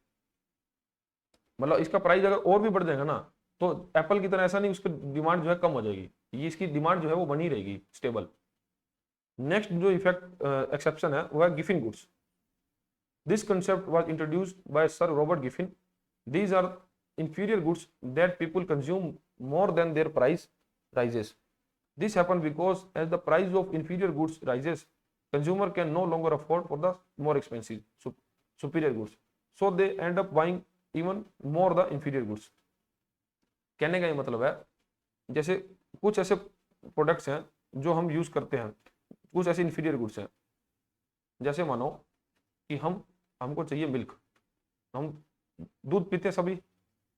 S1: मतलब इसका प्राइस अगर और भी बढ़ जाएगा ना तो एप्पल की तरह ऐसा नहीं उसकी डिमांड जो है कम हो जाएगी, ये इसकी डिमांड जो है वो बनी रहेगी स्टेबल। नेक्स्ट जो इफेक्ट एक्सेप्शन है वो है Giffen goods. This concept was introduced by sir Robert Giffen. These are inferior goods that people consume more than their price rises. This happens because as the price of inferior goods rises, consumer can no longer afford for the more expensive superior goods, so they end up buying even more the inferior goods. कहने का ये मतलब है जैसे कुछ ऐसे प्रोडक्ट्स हैं जो हम यूज करते हैं, कुछ ऐसे इंफीरियर गुड्स हैं। जैसे मानो कि हमको चाहिए मिल्क, हम दूध पीते हैं सभी।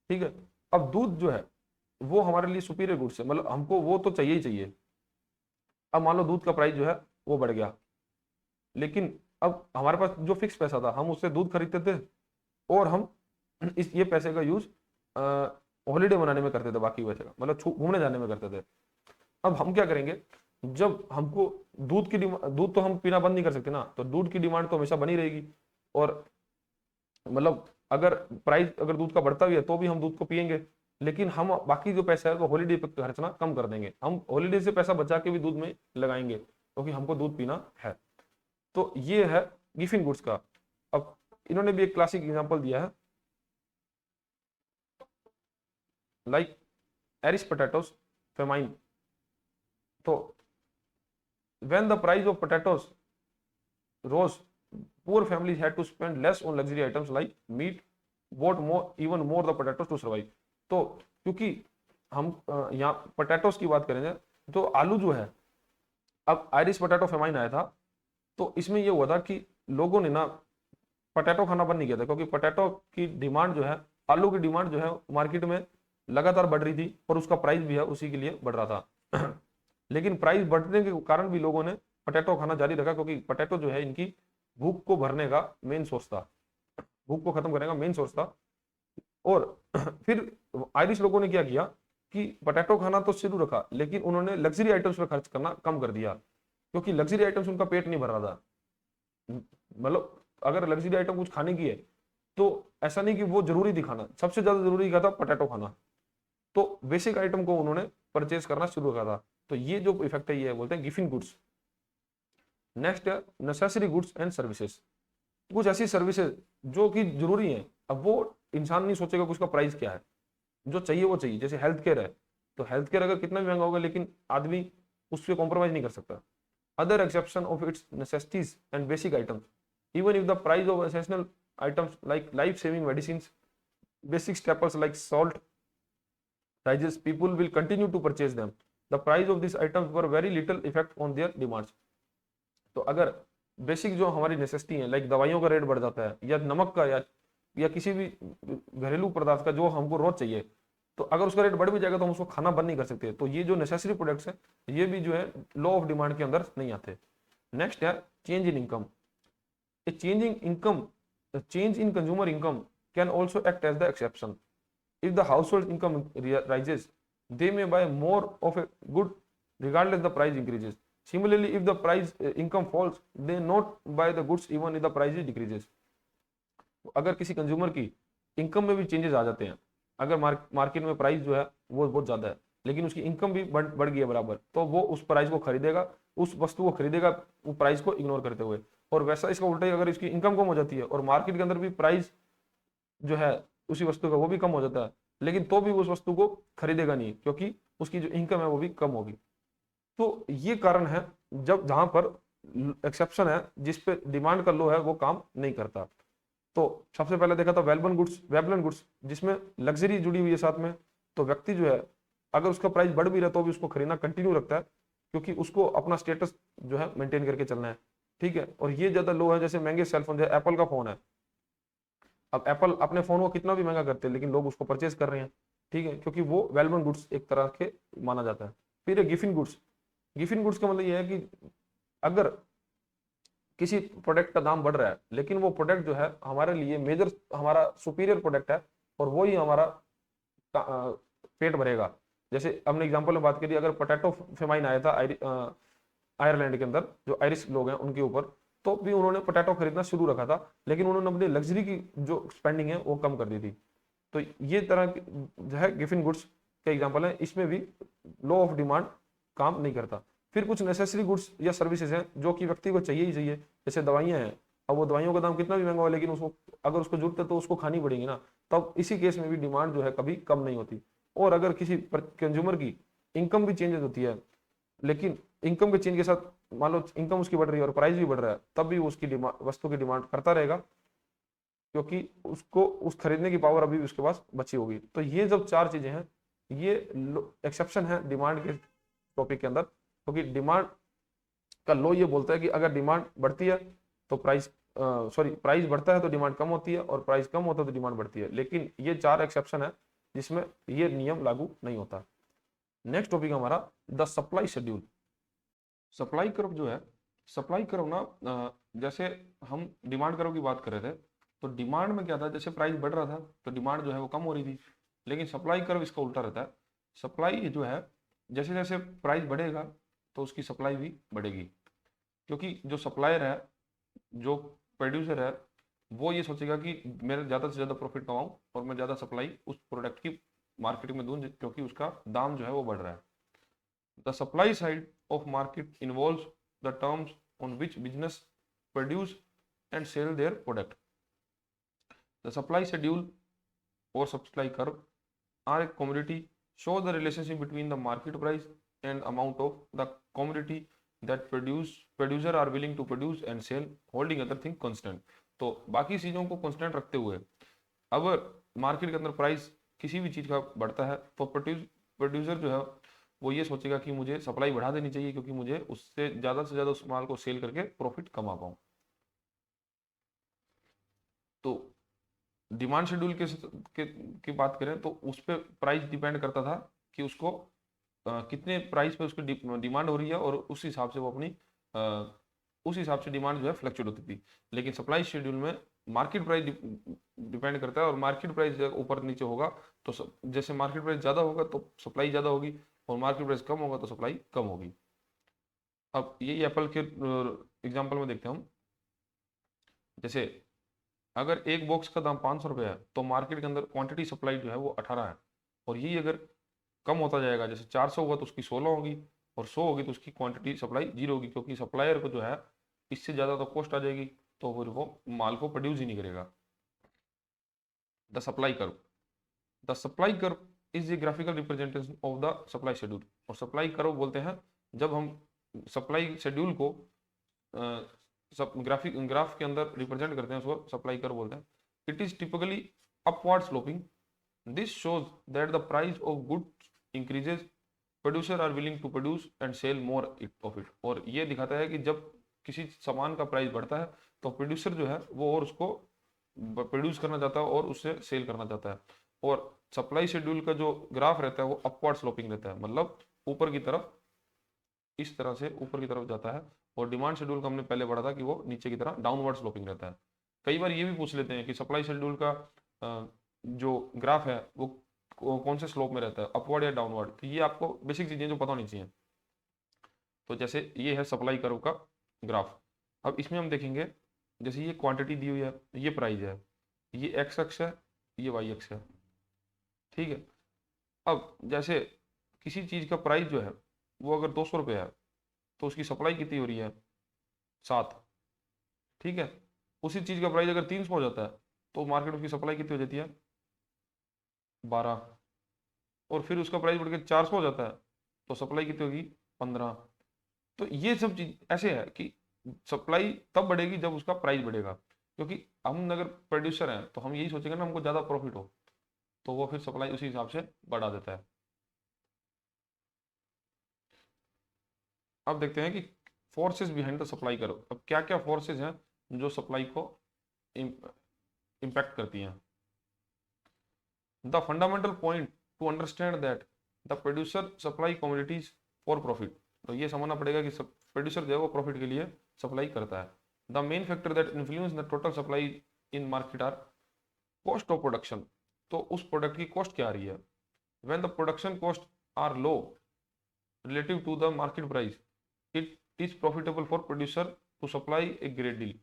S1: ठीक है, अब दूध जो है वो हमारे लिए सुपीरियर गुड्स है, मतलब हमको वो तो चाहिए ही चाहिए। अब मान लो दूध का प्राइस जो है वो बढ़ गया, लेकिन अब हमारे पास जो फिक्स पैसा था हम उससे दूध खरीदते थे और हम ये पैसे का यूज हॉलीडे मनाने में करते थे, बाकी पैसे का मतलब घूमने जाने में करते थे। अब हम क्या करेंगे, जब हमको दूध तो हम पीना बंद नहीं कर सकते ना, तो दूध की डिमांड तो हमेशा बनी रहेगी। और मतलब अगर प्राइस अगर दूध का बढ़ता भी है तो भी हम दूध को पियेंगे, लेकिन हम बाकी जो पैसा है वो हॉलीडे पे खर्चना कम कर देंगे। हम हॉलीडे से पैसा बचा के भी दूध में लगाएंगे क्योंकि हमको दूध पीना है। तो ये है गिफिन गुड्स का। अब इन्होंने भी एक क्लासिक एग्जांपल दिया है, लाइक एरिश पोटैटोस फेमाइन। तो when the price of potatoes rose, poor families had to spend less on luxury items like meat, bought even more the potatoes to survive. तो क्योंकि हम यहाँ पोटैटोस की बात करेंगे तो आलू जो है, अब आयरिश पोटैटो फेमाइन आया था तो इसमें ये हुआ था कि लोगों ने ना पोटैटो खाना बंद नहीं किया था, क्योंकि पोटैटो की डिमांड जो है, आलू की डिमांड जो है मार्केट में लगातार बढ़ रही थी और उसका प्राइस भी है उसी के लिए बढ़ रहा था। लेकिन प्राइस बढ़ने के कारण भी लोगों ने पोटैटो खाना जारी रखा, क्योंकि पोटैटो जो है इनकी भूख को भरने का मेन सोर्स था, भूख को खत्म करने का मेन सोर्स था। और फिर आयरिश लोगों ने क्या किया कि पोटैटो खाना तो शुरू रखा, लेकिन उन्होंने लग्जरी आइटम्स पर खर्च करना कम कर दिया, क्योंकि लग्जरी आइटम्स उनका पेट नहीं भर रहा था। मतलब अगर लग्जरी आइटम कुछ खाने की है तो ऐसा नहीं कि वो जरूरी थी खाना, सबसे ज्यादा जरूरी क्या था, पोटैटो खाना। तो बेसिक आइटम को उन्होंने परचेज करना शुरू करा था। तो ये जो इफेक्ट है ये बोलते हैं गिफिन गुड्स। नेक्स्ट है नेसेसरी गुड्स एंड सर्विसेज। कुछ ऐसी सर्विसेज जो कि जरूरी है, अब वो इंसान नहीं सोचेगा कि उसका प्राइस क्या है, जो चाहिए वो चाहिए। जैसे हेल्थ केयर है, तो हेल्थ केयर अगर कितना भी महंगा होगा लेकिन आदमी उससे कॉम्प्रोमाइज नहीं कर सकता। Other exception of its necessities and basic items, even if the price of essential items like life-saving medicines, basic staples like salt rises, people will continue to purchase them. The price of these items were very little effect on their demands. तो अगर बेसिक जो हमारी नेसेसिटी है, लाइक दवाइयों का रेट बढ़ जाता है, या नमक का, या किसी भी घरेलू पदार्थ का जो हमको रोज चाहिए, तो अगर उसका रेट बढ़ भी जाएगा तो हम उसको खाना बंद नहीं कर सकते। तो ये जो नेसेसरी प्रोडक्ट्स है ये भी जो है लॉ ऑफ डिमांड के अंदर नहीं आते। नेक्स्ट है change in income. A changing income, a change in consumer income can also act as the exception. If the household income rises, they may buy more of a good regardless the price increases. Similarly, if the price income falls, they not buy the goods even if the price decreases. अगर किसी कंज्यूमर की इनकम में भी चेंजेस आ जाते हैं, अगर मार्केट में प्राइस जो है वो बहुत ज्यादा है लेकिन उसकी इनकम भी बढ़ गई है बराबर, तो वो उस प्राइस को खरीदेगा, उस वस्तु को खरीदेगा वो प्राइस को इग्नोर करते हुए। और वैसा इसका उल्टा ही, अगर इसकी इनकम कम हो जाती है और मार्केट के अंदर भी प्राइस जो है उसी वस्तु का वो भी कम हो जाता है, लेकिन तो भी उस वस्तु को खरीदेगा नहीं, क्योंकि उसकी जो इनकम है वो भी कम होगी। तो ये कारण है जब जहां पर एक्सेप्शन है, जिसपे डिमांड का लो है वो काम नहीं करता। तो सबसे पहले देखा था वेबलन गुड्स जिसमें लग्जरी जुड़ी हुई है साथ में। तो व्यक्ति जो है अगर उसका प्राइस बढ़ भी रहा तो भी उसको खरीदना कंटिन्यू रखता है, क्योंकि उसको अपना स्टेटस जो है मेंटेन करके चलना है। ठीक है, और ये ज्यादा लो है, जैसे महंगे सेलफोन, जैसे एप्पल का फोन है। अब एप्पल अपने फोन को कितना भी महंगा करते हैं लेकिन लोग उसको परचेज कर रहे हैं। ठीक है, क्योंकि वो वेलबन गुड्स एक तरह के माना जाता है। फिर है गिफिन गुड्स। गिफिन गुड्स का मतलब ये है कि अगर किसी प्रोडक्ट का दाम बढ़ रहा है लेकिन वो प्रोडक्ट जो है हमारे लिए मेजर, हमारा सुपीरियर प्रोडक्ट है और वो ही हमारा पेट भरेगा। जैसे हमने एग्जांपल में बात करी, अगर पोटैटो फेमाइन आया था आयरलैंड के अंदर, जो आयरिश लोग हैं उनके ऊपर, तो भी उन्होंने पोटैटो खरीदना शुरू रखा था, लेकिन उन्होंने अपनी लग्जरी की जो स्पेंडिंग है वो कम कर दी थी। तो ये तरह जो है गिफिन गुड्स का एग्जांपल है, इसमें भी लॉ ऑफ डिमांड काम नहीं करता। फिर कुछ नेसेसरी गुड्स या सर्विसेज हैं जो कि व्यक्ति को चाहिए ही चाहिए, जैसे दवाइयां हैं। अब वो दवाइयों का दाम कितना भी महंगा हो लेकिन उसको अगर उसको जरूरत है तो उसको खानी पड़ेगी ना, तब इसी केस में भी डिमांड जो है कभी कम नहीं होती। और अगर किसी कंज्यूमर की इनकम भी चेंज होती है, लेकिन इनकम के चेंज के साथ मान लो इनकम उसकी बढ़ रही है और प्राइस भी बढ़ रहा है, तब भी उसकी वस्तु की डिमांड करता रहेगा, क्योंकि उसको उस खरीदने की पावर अभी भी उसके पास बची होगी। तो ये जब चार चीजें हैं ये एक्सेप्शन है डिमांड के टॉपिक के अंदर, क्योंकि डिमांड का लॉ ये बोलता है कि अगर डिमांड बढ़ती है तो प्राइस बढ़ता है तो डिमांड कम होती है, और प्राइस कम होता है तो डिमांड बढ़ती है। लेकिन ये चार एक्सेप्शन है जिसमें ये नियम लागू नहीं होता। नेक्स्ट टॉपिक हमारा the supply schedule. Supply curve जो है, सप्लाई कर्व ना, जैसे हम डिमांड कर्व की बात कर रहे थे, तो डिमांड में क्या था, जैसे प्राइस बढ़ रहा था तो डिमांड जो है वो कम हो रही थी, लेकिन सप्लाई कर्व इसका उल्टा रहता है। सप्लाई जो है जैसे जैसे प्राइस बढ़ेगा तो उसकी सप्लाई भी बढ़ेगी, क्योंकि जो सप्लायर है, जो प्रोड्यूसर है, वो ये सोचेगा कि मैं ज़्यादा से ज़्यादा प्रॉफिट कमाऊं और मैं ज़्यादा सप्लाई उस प्रोडक्ट की मार्केट में दूं, क्योंकि उसका दाम जो है वो बढ़ रहा है। The supply side of market involves the terms on which business produce and sell their product. The supply schedule और supply curve are a commodity show the relationship between the market price and amount of the commodity that producer are willing to produce and sell, holding other thing constant। तो बाकी चीजों को कांस्टेंट रखते हुए अगर मार्केट के अंदर प्राइस किसी भी चीज का बढ़ता है तो प्रोड्यूसर जो है वो ये सोचेगा कि मुझे सप्लाई बढ़ा देनी चाहिए, क्योंकि मुझे उससे ज्यादा उस माल को सेल करके प्रॉफिट कमा पाऊं। तो डिमांड शेड्यूल की बात करें तो उस पर प्राइस डिपेंड करता था कि उसको कितने प्राइस पे उसकी डिमांड हो रही है, और उस हिसाब से वो अपनी उस हिसाब से डिमांड जो है फ्लक्चुएट होती थी। लेकिन सप्लाई शेड्यूल में मार्केट प्राइस डिपेंड करता है, और मार्केट प्राइस ऊपर नीचे होगा तो जैसे मार्केट प्राइस ज़्यादा होगा तो सप्लाई ज़्यादा होगी, और मार्केट प्राइस कम होगा तो सप्लाई कम होगी। अब यही एप्पल के एग्जाम्पल में देखते हैं हम। जैसे अगर एक बॉक्स का दाम 500 रुपये है तो मार्केट के अंदर क्वांटिटी सप्लाई जो है वो 18 है, और यही अगर कम होता जाएगा, जैसे 400 हुआ तो उसकी 16 होगी, और 100 होगी तो उसकी क्वांटिटी सप्लाई 0 होगी, क्योंकि सप्लायर को जो है इससे ज़्यादा तो कॉस्ट आ जाएगी, तो फिर वो माल को प्रोड्यूस ही नहीं करेगा। The supply curve, the supply curve is a graphical representation of the supply schedule. और सप्लाई कर्व बोलते हैं जब हम सप्लाई शेड्यूल को सब ग्राफ के अंदर रिप्रेजेंट करते हैं, उसको सप्लाई कर्व बोलते हैं। It is typically upward sloping. This shows that the price of goods increases, producer are willing to produce and sell more of it. और ये दिखाता है कि जब किसी सामान का प्राइस बढ़ता है तो प्रोड्यूसर जो है वो और उसको प्रोड्यूस करना चाहता है और उससे सेल करना चाहता है। और सप्लाई शेड्यूल का जो ग्राफ रहता है वो अपवर्ड स्लोपिंग रहता है, मतलब ऊपर की तरफ, इस तरह से ऊपर की तरफ जाता है। और डिमांड शेड्यूल का हमने पहले पढ़ा था कि वो नीचे की तरह डाउनवर्ड स्लोपिंग रहता है। कई बार ये भी पूछ लेते हैं कि सप्लाई शेड्यूल का जो ग्राफ है वो कौन से स्लोप में रहता है, अपवर्ड या डाउनवर्ड। तो ये आपको बेसिक चीजें जो पता होनी चाहिए। तो जैसे ये है सप्लाई कर्व का ग्राफ। अब इसमें हम देखेंगे, जैसे ये क्वांटिटी दी हुई है, ये प्राइस है, ये एक्स अक्ष है, ये वाई अक्ष है, ठीक है। अब जैसे किसी चीज का प्राइस जो है वो अगर 200 रुपये है तो उसकी सप्लाई कितनी हो रही है, 7, ठीक है। उसी चीज का प्राइस अगर 300 हो जाता है तो मार्केट में उसकी सप्लाई कितनी हो जाती है, 12। और फिर उसका प्राइस बढ़ के 400 हो जाता है तो सप्लाई कितनी होगी, 15। तो ये सब चीज ऐसे है कि सप्लाई तब बढ़ेगी जब उसका प्राइस बढ़ेगा, क्योंकि हम अगर प्रोड्यूसर हैं तो हम यही सोचेंगे ना हमको ज्यादा प्रॉफिट हो, तो वो फिर सप्लाई उसी हिसाब से बढ़ा देता है। अब देखते हैं कि फोर्सेस बिहाइंड द सप्लाई करो। अब क्या क्या फोर्सेस हैं जो सप्लाई को इम्पैक्ट करती हैं। The fundamental point two understand that the producer supply commodities for profit. तो ये समझना पड़ेगा कि प्रोड्यूसर जो है वो प्रॉफिट के लिए सप्लाई करता है। The main factor that influence the total supply in market are cost of production. तो उस प्रोडक्ट की कॉस्ट क्या आ रही है। When the production cost are low relative to the market price, it is profitable for producer to supply a great deal.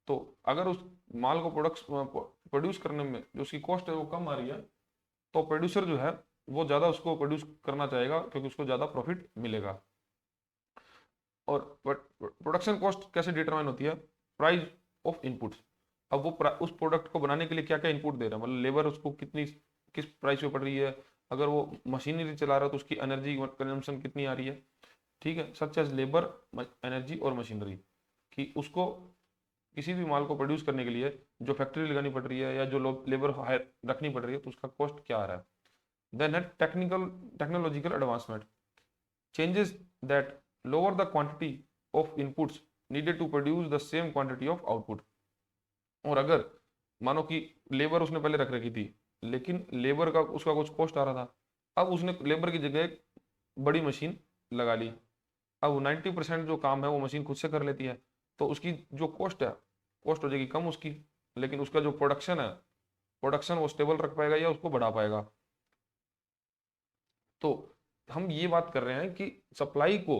S1: तो अगर उस माल को प्रोड्यूस करने में जो उसकी कॉस्ट है वो कम आ रही है, तो प्रोड्यूसर जो है वो ज़्यादा उसको प्रोड्यूस करना चाहेगा, क्योंकि उसको ज़्यादा प्रॉफिट मिलेगा। और प्रोडक्शन कॉस्ट कैसे डिटरमाइन होती है, प्राइस ऑफ इनपुट्स। अब वो उस प्रोडक्ट को बनाने के लिए क्या क्या इनपुट दे रहा है, मतलब लेबर उसको कितनी किस प्राइस पे पड़ रही है, अगर वो मशीनरी चला रहा है तो उसकी एनर्जी कंजम्पशन कितनी आ रही है, ठीक है, सच एज लेबर, एनर्जी और मशीनरी। कि उसको किसी भी माल को प्रोड्यूस करने के लिए जो फैक्ट्री लगानी पड़ रही है या जो लेबर हायर रखनी पड़ रही है, तो उसका कॉस्ट क्या आ रहा है। देन है technological advancement, changes that lower the quantity of inputs needed to produce the same quantity of output। और अगर मानो कि लेबर उसने पहले रख रखी थी, लेकिन लेबर का उसका कुछ कॉस्ट आ रहा था, अब उसने लेबर की जगह एक बड़ी मशीन लगा ली। अब 90% जो काम है वो मशीन खुद से कर लेती है, तो उसकी जो कॉस्ट है, कॉस्ट हो जाएगी कम उसकी, लेकिन उसका जो प्रोडक्शन है, प्रोडक्शन वो स्टेबल रख पाएगा या उसको बढ़ा पाएगा। तो हम ये बात कर रहे हैं कि सप्लाई को,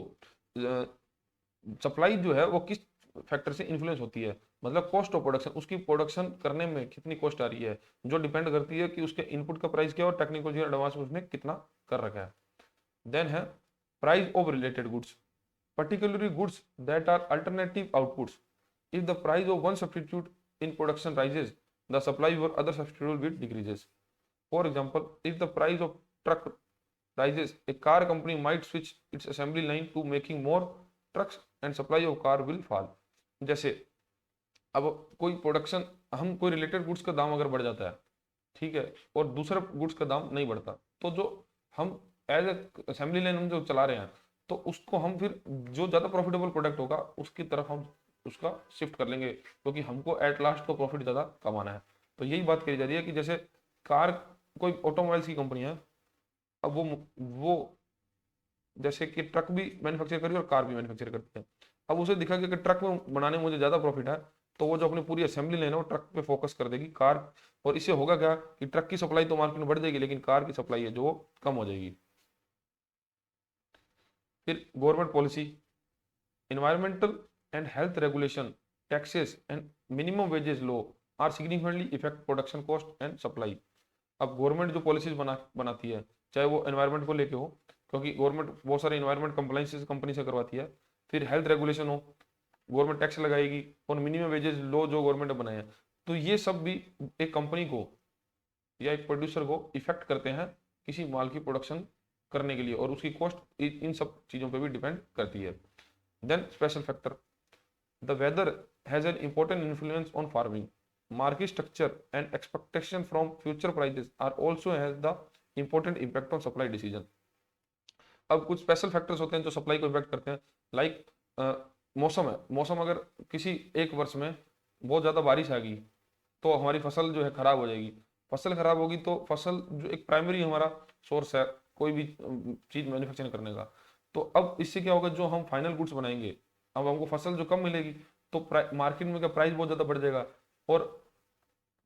S1: सप्लाई जो है वो किस फैक्टर से इन्फ्लुएंस होती है, मतलब कॉस्ट ऑफ प्रोडक्शन, उसकी प्रोडक्शन करने में कितनी कॉस्ट आ रही है, जो डिपेंड करती है कि उसके इनपुट का प्राइस क्या है और टेक्निकल एडवांस में उसने कितना कर रखा है। देन है price of related goods, particularly goods that are alternative outputs। If the price of one substitute in production rises, the supply for other substitute will decreases। For example, if the price of truck rises, a car company might switch its assembly line to making more trucks and supply of car will fall। जैसे अब कोई प्रोडक्शन, हम कोई रिलेटेड गुड्स का दाम अगर बढ़ जाता है, ठीक है, और दूसरा गुड्स का दाम नहीं बढ़ता, तो जो हम एज असेंबली लाइन हम जो चला रहे हैं, तो उसको हम फिर जो ज़्यादा प्रॉफिटेबल प्रोडक्ट होगा उसकी तरफ हम उसका शिफ्ट कर लेंगे, क्योंकि हमको एट लास्ट तो प्रॉफिट ज़्यादा कमाना है। तो यही बात कही जा रही है कि जैसे कार, कोई ऑटोमोबाइल्स की कंपनी है, अब वो जैसे कि ट्रक भी मैन्युफैक्चर करी और कार भी मैन्युफैक्चर करती है। अब उसे दिखा कि ट्रक में बनाने में मुझे ज्यादा प्रॉफिट है, तो वो जो अपनी पूरी असेंबली लेना वो ट्रक पे फोकस कर देगी, कार। और इससे होगा क्या कि ट्रक की सप्लाई तो मार्केट में बढ़ जाएगी, लेकिन कार की सप्लाई है जो वो कम हो जाएगी। फिर government policy, environmental and health regulation, taxes and minimum wages law are significantly affect production cost and supply। अब गवर्नमेंट जो पॉलिसीज बनाती है, चाहे वो एनवायरनमेंट को लेके हो, क्योंकि गवर्नमेंट बहुत सारे एनवायरनमेंट कंप्लाइंसेस कंपनी से करवाती है। फिर हेल्थ रेगुलेशन हो, गवर्नमेंट टैक्स लगाएगी, और मिनिमम वेजेस लॉ जो गवर्नमेंट ने बनाए हैं, तो ये सब भी एक कंपनी को या एक प्रोड्यूसर को इफेक्ट करते हैं किसी माल की प्रोडक्शन करने के लिए, और उसकी कॉस्ट इन सब चीज़ों पर भी डिपेंड करती है। Then special factor, the weather has an important influence on farming. Market structure and expectation from future prices are also has the important impact on supply decision। अब कुछ स्पेशल फैक्टर्स होते हैं जो सप्लाई को इम्पैक्ट करते हैं, लाइक मौसम है। मौसम अगर किसी एक वर्ष में बहुत ज़्यादा बारिश आ गई तो हमारी फसल जो है खराब हो जाएगी। फसल खराब होगी तो फसल जो एक प्राइमरी हमारा सोर्स है कोई भी चीज़ मैन्युफैक्चरिंग करने का, तो अब इससे क्या होगा, जो हम फाइनल गुड्स बनाएंगे, अब हमको फसल जो कम मिलेगी, तो मार्केट में क्या प्राइस बहुत ज़्यादा बढ़ जाएगा, और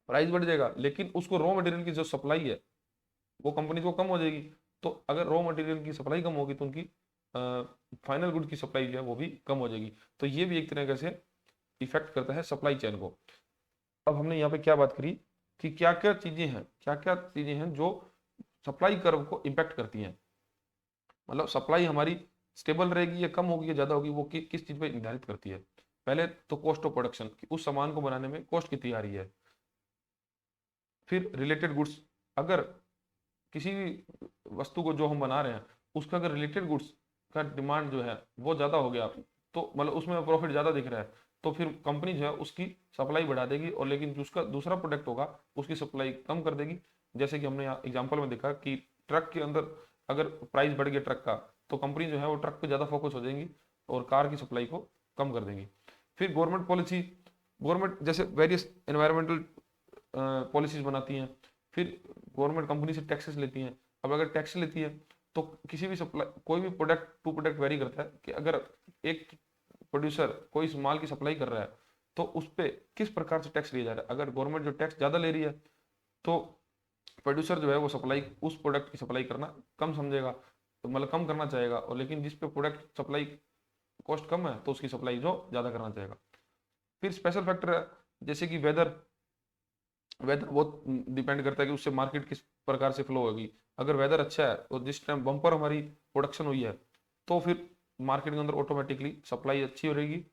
S1: प्राइस बढ़ जाएगा, लेकिन उसको रॉ मटेरियल की जो सप्लाई है वो कंपनी को कम हो जाएगी। तो अगर रॉ मटेरियल की सप्लाई कम होगी तो उनकी फाइनल गुड की सप्लाई जो है वो भी कम हो जाएगी। तो ये भी एक तरीके से इफेक्ट करता है सप्लाई चेन को। अब हमने यहाँ पे क्या बात करी कि क्या क्या चीजें हैं जो सप्लाई कर्व को इम्पैक्ट करती हैं, मतलब सप्लाई हमारी स्टेबल रहेगी या कम होगी या ज्यादा होगी, वो किस चीज पे निर्धारित करती है। पहले तो कॉस्ट ऑफ प्रोडक्शन, उस सामान को बनाने में कॉस्ट कितनी आ रही है। फिर रिलेटेड गुड्स, अगर किसी भी वस्तु को जो हम बना रहे हैं उसका अगर रिलेटेड गुड्स का डिमांड जो है वो ज़्यादा हो गया, तो मतलब उसमें प्रॉफिट ज़्यादा दिख रहा है, तो फिर कंपनी जो है उसकी सप्लाई बढ़ा देगी, और लेकिन जो उसका दूसरा प्रोडक्ट होगा उसकी सप्लाई कम कर देगी। जैसे कि हमने यहाँ एग्जाम्पल में देखा कि ट्रक के अंदर अगर प्राइस बढ़ गया ट्रक का, तो कंपनी जो है वो ट्रक पे ज़्यादा फोकस हो जाएंगी और कार की सप्लाई को कम कर देंगी। फिर गवर्नमेंट पॉलिसी, गवर्नमेंट जैसे वेरियस एनवायरमेंटल पॉलिसीज बनाती हैं। फिर गवर्नमेंट कंपनी से टैक्सेस लेती हैं। अब अगर टैक्स लेती है तो किसी भी सप्लाई, कोई भी प्रोडक्ट टू प्रोडक्ट वेरी करता है कि अगर एक प्रोड्यूसर कोई इस माल की सप्लाई कर रहा है तो उस पर किस प्रकार से टैक्स लिया जा रहा है। अगर गवर्नमेंट जो टैक्स ज़्यादा ले रही है तो प्रोड्यूसर जो है वो सप्लाई, उस प्रोडक्ट की सप्लाई करना कम समझेगा, तो मतलब कम करना चाहेगा, और लेकिन जिस पे प्रोडक्ट सप्लाई कॉस्ट कम है तो उसकी सप्लाई जो ज़्यादा करना चाहेगा। फिर स्पेशल फैक्टर है जैसे कि वेदर, वेदर बहुत डिपेंड करता है कि उससे मार्केट किस प्रकार से फ्लो होगी। अगर वेदर अच्छा है तो जिस टाइम बम्पर हमारी प्रोडक्शन हुई है तो फिर मार्केट के अंदर ऑटोमेटिकली सप्लाई अच्छी हो रहेगी,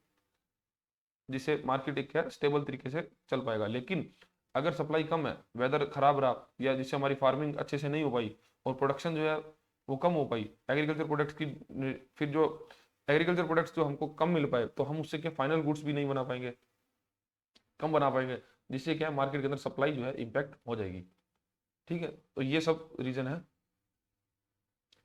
S1: जिससे मार्केट एक क्या स्टेबल तरीके से चल पाएगा। लेकिन अगर सप्लाई कम है, वेदर खराब रहा, या जिससे हमारी फार्मिंग अच्छे से नहीं हो पाई और प्रोडक्शन जो है वो कम हो पाई एग्रीकल्चर प्रोडक्ट्स की, फिर जो एग्रीकल्चर प्रोडक्ट्स जो हमको कम मिल पाए तो हम उससे क्या फाइनल गुड्स भी नहीं बना पाएंगे, कम बना पाएंगे, जिससे क्या मार्केट के अंदर सप्लाई जो है इम्पैक्ट हो जाएगी। ठीक है, तो ये सब रीजन है।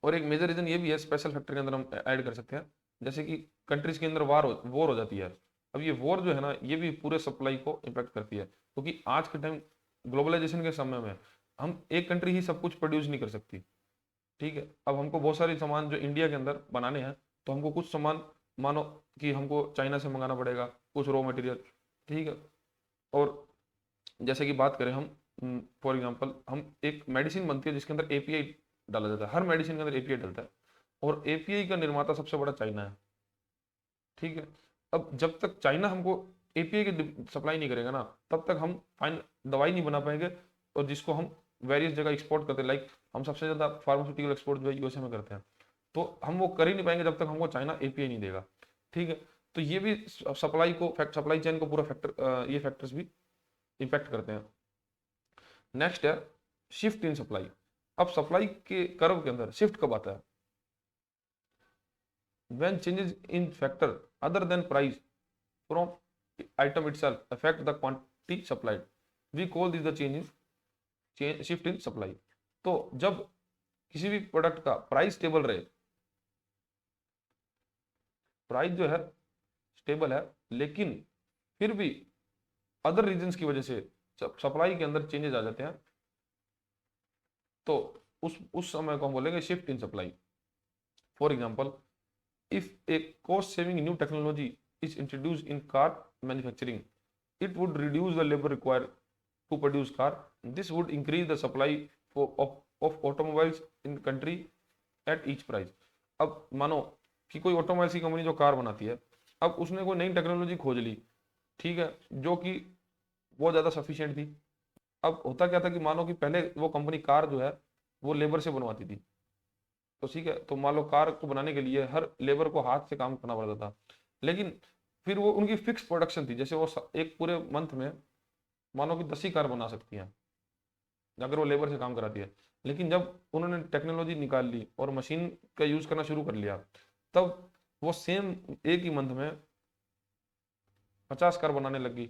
S1: और एक मेजर रीजन ये भी है स्पेशल फैक्टर के अंदर हम ऐड कर सकते हैं, जैसे कि कंट्रीज के अंदर वॉर हो जाती है। अब ये वॉर जो है ना ये भी पूरे सप्लाई को इम्पैक्ट करती है, क्योंकि आज के टाइम ग्लोबलाइजेशन के समय में हम एक कंट्री ही सब कुछ प्रोड्यूस नहीं कर सकती। ठीक है, अब हमको बहुत सारे सामान जो इंडिया के अंदर बनाने हैं तो हमको कुछ सामान, मानो कि हमको चाइना से मंगाना पड़ेगा कुछ रॉ मटेरियल। ठीक है, और जैसे कि बात करें हम, फॉर एग्जांपल हम एक मेडिसिन बनती है जिसके अंदर एपीआई डाला जाता है, हर मेडिसिन के अंदर एपीआई डलता है, और एपीआई का निर्माता सबसे बड़ा चाइना है। ठीक है, अब जब तक चाइना हमको एपीआई की सप्लाई नहीं करेगा ना तब तक हम फाइन दवाई नहीं बना पाएंगे, और जिसको हम वेरियस जगह एक्सपोर्ट करते हैं, लाइक हम सबसे ज़्यादा फार्मास्यूटिकल एक्सपोर्ट जो है यूएसए में करते हैं, तो हम वो कर ही नहीं पाएंगे जब तक हमको चाइना एपीआई नहीं देगा। ठीक है, तो ये भी सप्लाई चेन को पूरा फैक्टर, ये फैक्टर्स भी इम्पैक्ट करते हैं। नेक्स्ट है शिफ्ट इन सप्लाई। अब सप्लाई के कर्व के अंदर शिफ्ट कब आता है, when changes in factor other than price from item itself affect the quantity supplied, we call this the change shift in supply. तो जब किसी भी प्रोडक्ट का प्राइस स्टेबल रहे, प्राइस जो है स्टेबल है, लेकिन फिर भी अदर रीजंस की वजह से सप्लाई के अंदर चेंजेस आ जाते हैं, तो उस समय को हम बोलेंगे shift in supply. For example, if A cost saving new technology is introduced in car manufacturing, it would reduce the labor required to produce car. This would increase the supply of automobiles in country at each price. अब मानो कि कोई ऑटोमोबाइल्स की कंपनी जो कार बनाती है, अब उसने कोई नई टेक्नोलॉजी खोज ली, ठीक है, जो कि बहुत ज़्यादा सफिशिएंट थी। अब होता क्या था कि मानो कि पहले वो कंपनी कार जो है वो लेबर से बनवाती थी, तो ठीक है, तो मान लो कार को बनाने के लिए हर लेबर को हाथ से काम करना पड़ता था, लेकिन फिर वो उनकी फिक्स प्रोडक्शन थी, जैसे वो एक पूरे मंथ में मानो कि 10 ही कार बना सकती हैं अगर वो लेबर से काम कराती है। लेकिन जब उन्होंने टेक्नोलॉजी निकाल ली और मशीन का यूज करना शुरू कर लिया, तब वो सेम एक ही मंथ में 50 कार बनाने लगी,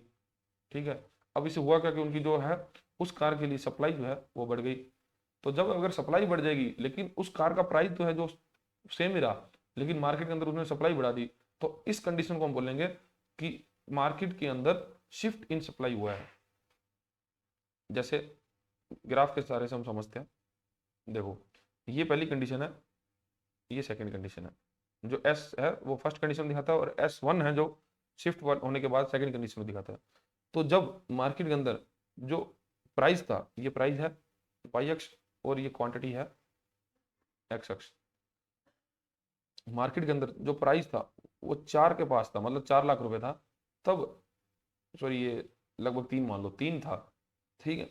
S1: ठीक है। अब इसे हुआ क्या कि उनकी जो है उस कार के लिए सप्लाई जो है वो बढ़ गई। तो जब अगर सप्लाई बढ़ जाएगी लेकिन उस कार का प्राइस जो है जो सेम ही रहा, लेकिन मार्केट के अंदर उसने सप्लाई बढ़ा दी, तो इस कंडीशन को हम बोलेंगे कि मार्केट के अंदर शिफ्ट इन सप्लाई हुआ है। जैसे ग्राफ के सहारे से हम समझते हैं, देखो ये पहली कंडीशन है, ये सेकंड कंडीशन है, जो एस है वो फर्स्ट कंडीशन दिखाता है और S1 है जो शिफ्ट होने के बाद सेकंड कंडीशन दिखाता है। तो जब मार्केट के अंदर जो प्राइस था, ये प्राइस है वाई अक्ष और ये क्वांटिटी है एक्स अक्ष। मार्केट के अंदर जो प्राइस था वो 4 के पास था, मतलब 4 लाख रुपए था तब, सॉरी ये लगभग 3 मान लो 3 था, ठीक है,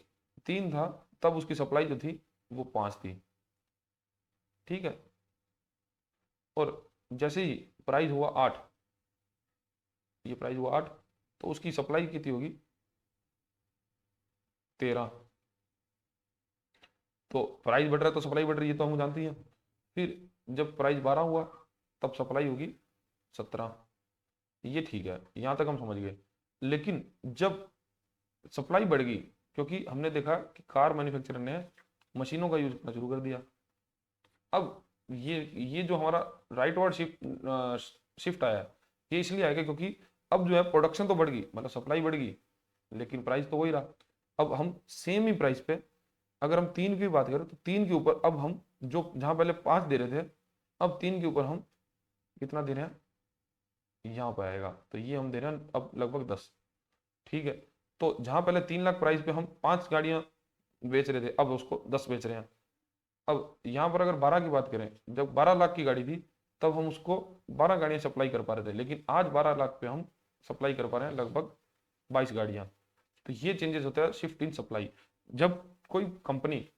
S1: 3 था तब उसकी सप्लाई जो थी वो 5 थी, ठीक है। और जैसे ही प्राइस हुआ 8, ये प्राइस हुआ 8, तो उसकी सप्लाई कितनी होगी 13। तो प्राइस बढ़ रहा है तो सप्लाई बढ़ रही है, तो हम जानती हैं। फिर जब प्राइस 12 हुआ तब सप्लाई होगी 17, ये ठीक है, यहाँ तक हम समझ गए। लेकिन जब सप्लाई बढ़ गई, क्योंकि हमने देखा कि कार मैन्युफैक्चरर ने मशीनों का यूज करना शुरू कर दिया, अब ये जो हमारा राइटवर्ड शिफ्ट आया, ये इसलिए आएगा क्योंकि अब जो है प्रोडक्शन तो बढ़ गई, मतलब सप्लाई बढ़ गई, लेकिन प्राइस तो वही रहा। अब हम सेम ही प्राइस पे अगर हम 3 की बात करें तो 3 के ऊपर अब हम जो जहां पहले 5 दे रहे थे, अब 3 के ऊपर हम कितना दे रहे हैं, यहाँ पे आएगा, तो ये हम दे रहे हैं अब लगभग 10, ठीक है। तो जहां पहले 3 लाख प्राइस पे हम 5 गाड़ियां बेच रहे थे, अब उसको 10 बेच रहे हैं। अब यहाँ पर अगर 12 की बात करें, जब 12 लाख की गाड़ी थी तब हम उसको 12 गाड़ियां सप्लाई कर पा रहे थे, लेकिन आज 12 लाख पे हम सप्लाई कर पा रहे हैं लगभग 22 गाड़ियां। तो ये चेंजेस होता है शिफ्ट इन सप्लाई। जब कोई कंपनी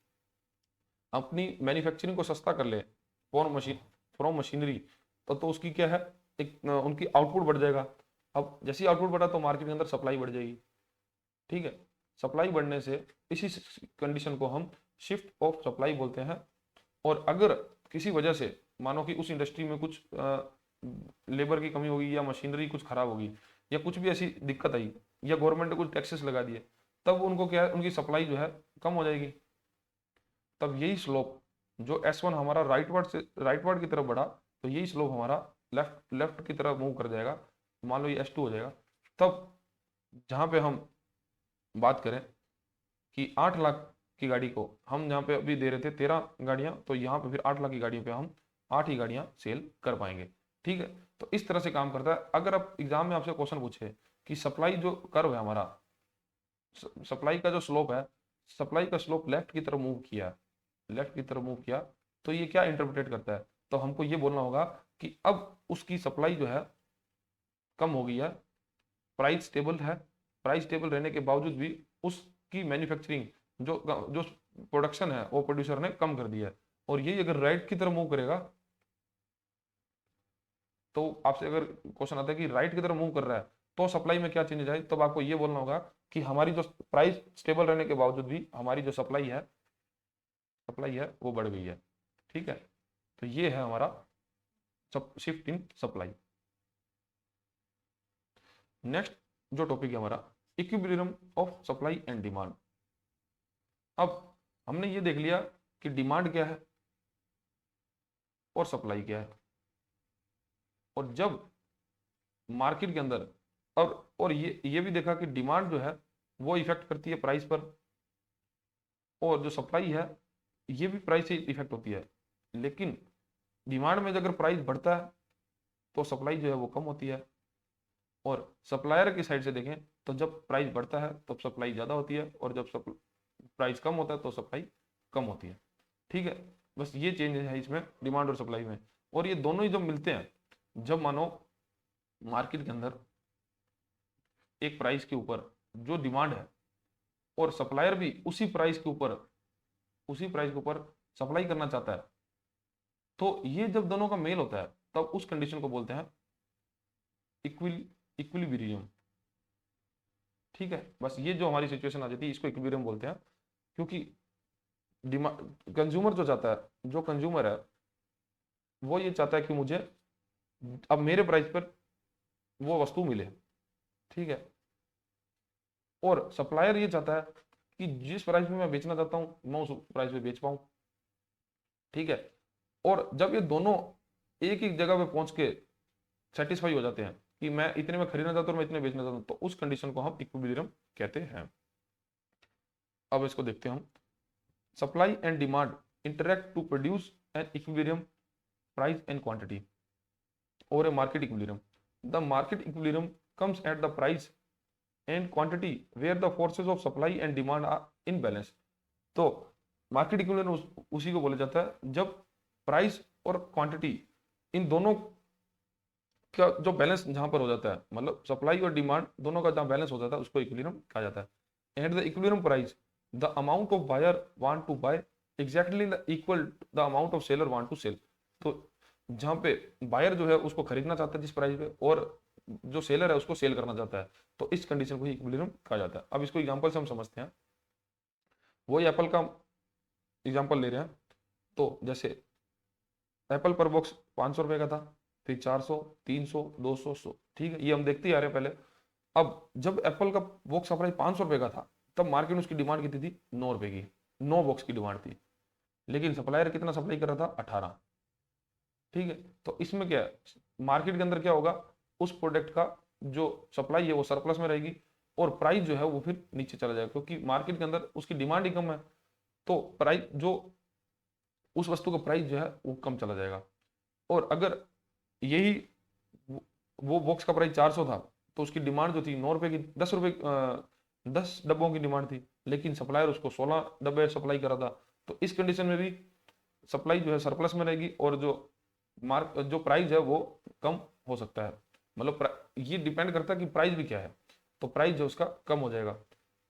S1: अपनी मैन्युफैक्चरिंग को सस्ता कर ले फ्रॉम मशीनरी, तो उसकी क्या है, एक उनकी आउटपुट बढ़ जाएगा। अब जैसे आउटपुट बढ़ा तो मार्केट के अंदर सप्लाई बढ़ जाएगी, ठीक है। सप्लाई बढ़ने से इसी कंडीशन को हम शिफ्ट ऑफ सप्लाई बोलते हैं। और अगर किसी वजह से मानो कि उस इंडस्ट्री में कुछ लेबर की कमी होगी या मशीनरी कुछ खराब होगी या कुछ भी ऐसी दिक्कत आई या गवर्नमेंट ने कुछ टैक्सेस लगा दिए, तब उनको क्या है, उनकी सप्लाई जो है कम हो जाएगी। तब यही स्लोप जो S1 हमारा राइटवर्ड की तरफ बढ़ा, तो यही स्लोप हमारा लेफ्ट की तरफ मूव कर जाएगा, मान लो ये S2 हो जाएगा। तब जहां पे हम बात करें कि 8 लाख की गाड़ी को हम जहाँ पे अभी दे रहे थे 13 गाड़ियां, तो यहाँ पे फिर 8 लाख की गाड़ियों पे हम 8 ही गाड़ियां सेल कर पाएंगे, ठीक है। तो इस तरह से काम करता है। अगर आप एग्जाम में आपसे क्वेश्चन पूछे कि सप्लाई जो कर्व है हमारा, सप्लाई का जो स्लोप है, सप्लाई का स्लोप लेफ्ट की तरफ मूव किया, तो ये क्या इंटरप्रेट करता है, तो हमको ये बोलना होगा कि अब उसकी सप्लाई जो है कम हो गई है, प्राइस स्टेबल है, प्राइस स्टेबल रहने के बावजूद भी उसकी मैन्युफैक्चरिंग जो जो प्रोडक्शन है वो प्रोड्यूसर ने कम कर दिया है। और यही अगर राइट की तरफ मूव करेगा, तो आपसे अगर क्वेश्चन आता है कि राइट की तरफ मूव कर रहा है तो सप्लाई में क्या चेंजेस आए, तब आपको ये बोलना होगा कि हमारी जो प्राइस स्टेबल रहने के बावजूद भी हमारी जो सप्लाई है वो बढ़ गई है, ठीक है। तो ये है हमारा शिफ्ट इन सप्लाई। नेक्स्ट जो टॉपिक है हमारा equilibrium of supply and demand. अब हमने ये देख लिया कि डिमांड क्या है और सप्लाई क्या है, और जब मार्केट के अंदर और ये भी देखा कि डिमांड जो है वो इफेक्ट करती है प्राइस पर, और जो सप्लाई है ये भी प्राइस से इफेक्ट होती है। लेकिन डिमांड में अगर प्राइस बढ़ता है तो सप्लाई जो है वो कम होती है, और सप्लायर की साइड से देखें तो जब प्राइस बढ़ता है तब सप्लाई ज़्यादा होती है, और जब प्राइस कम होता है तो सप्लाई कम होती है। ठीक है, बस ये चेंज है इसमें डिमांड और सप्लाई में। और ये दोनों ही जब मिलते हैं, जब मानो मार्केट के अंदर एक प्राइस के ऊपर जो डिमांड है और सप्लायर भी उसी प्राइस के ऊपर सप्लाई करना चाहता है, तो ये जब दोनों का मेल होता है तब उस कंडीशन को बोलते हैं इक्विलिब्रियम। ठीक है, बस ये जो हमारी सिचुएशन आ जाती है इसको इक्विलिब्रियम बोलते हैं, क्योंकि डिमांड कंज्यूमर जो चाहता है, जो कंज्यूमर है वो ये चाहता है कि मुझे अब मेरे प्राइस पर वो वस्तु मिले। ठीक है, और सप्लायर ये चाहता है कि जिस प्राइस में मैं बेचना चाहता हूं मैं उस प्राइस पे बेच पाऊं। ठीक है, और जब ये दोनों एक ही जगह पे पहुंच के सेटिस्फाई हो जाते हैं कि मैं इतने में खरीदना चाहता हूं और मैं इतने बेचना चाहता हूं, तो उस कंडीशन को हम इक्विलिब्रियम कहते हैं। अब इसको देखते हैं हम। Supply and demand interact to produce an equilibrium price and quantity और a market equilibrium. The market equilibrium comes at the price and quantity where the forces of supply and demand are in balance। तो मार्केट इक्विलिब्रियम उसी को बोला जाता है जब प्राइस और क्वांटिटी इन दोनों का जो बैलेंस जहां पर हो जाता है, मतलब सप्लाई और डिमांड दोनों का जहां बैलेंस हो जाता है उसको इक्विलिब्रियम कहा जाता है। At the equilibrium price the amount of buyer want to buy exactly the equal the amount of seller want to sell. तो जहां पे बायर जो है उसको खरीदना चाहता है जिस प्राइस पे, और जो सेलर है उसको सेल करना चाहता है, तो इस कंडीशन को ही इक्विलिब्रियम कहा जाता है। अब इसको एग्जांपल से हम समझते हैं। वही एप्पल का एग्जांपल ले रहे हैं, तो जैसे एप्पल पर बॉक्स 500 रुपए का था, फिर 400, 300, 200, 100। ठीक है, ये हम देखते ही आ रहे हैं पहले। अब जब एप्पल का बॉक्स का प्राइस 500 रुपए का था तब मार्केट में उसकी डिमांड कितनी थी? 9 रुपए की, 9 बॉक्स की डिमांड थी, लेकिन सप्लायर कितना सप्लाई कर रहा था? 18। ठीक है, तो इसमें क्या है, मार्केट के अंदर क्या होगा, उस प्रोडक्ट का जो सप्लाई है वो सरप्लस में रहेगी और प्राइस जो है वो फिर नीचे चला जाएगा, क्योंकि मार्केट के अंदर उसकी डिमांड ही कम है, तो प्राइस जो उस वस्तु का प्राइस जो है वो कम चला जाएगा। और अगर यही वो बॉक्स का प्राइस 400 था तो उसकी डिमांड जो थी 9 रुपए की, 10 डब्बों की डिमांड थी, लेकिन सप्लायर उसको 16 डब्बे सप्लाई करा था, तो इस कंडीशन में भी सप्लाई जो है सरप्लस में रहेगी और जो प्राइस है वो कम हो सकता है। मतलब ये डिपेंड करता है कि प्राइस भी क्या है, तो प्राइस जो उसका कम हो जाएगा।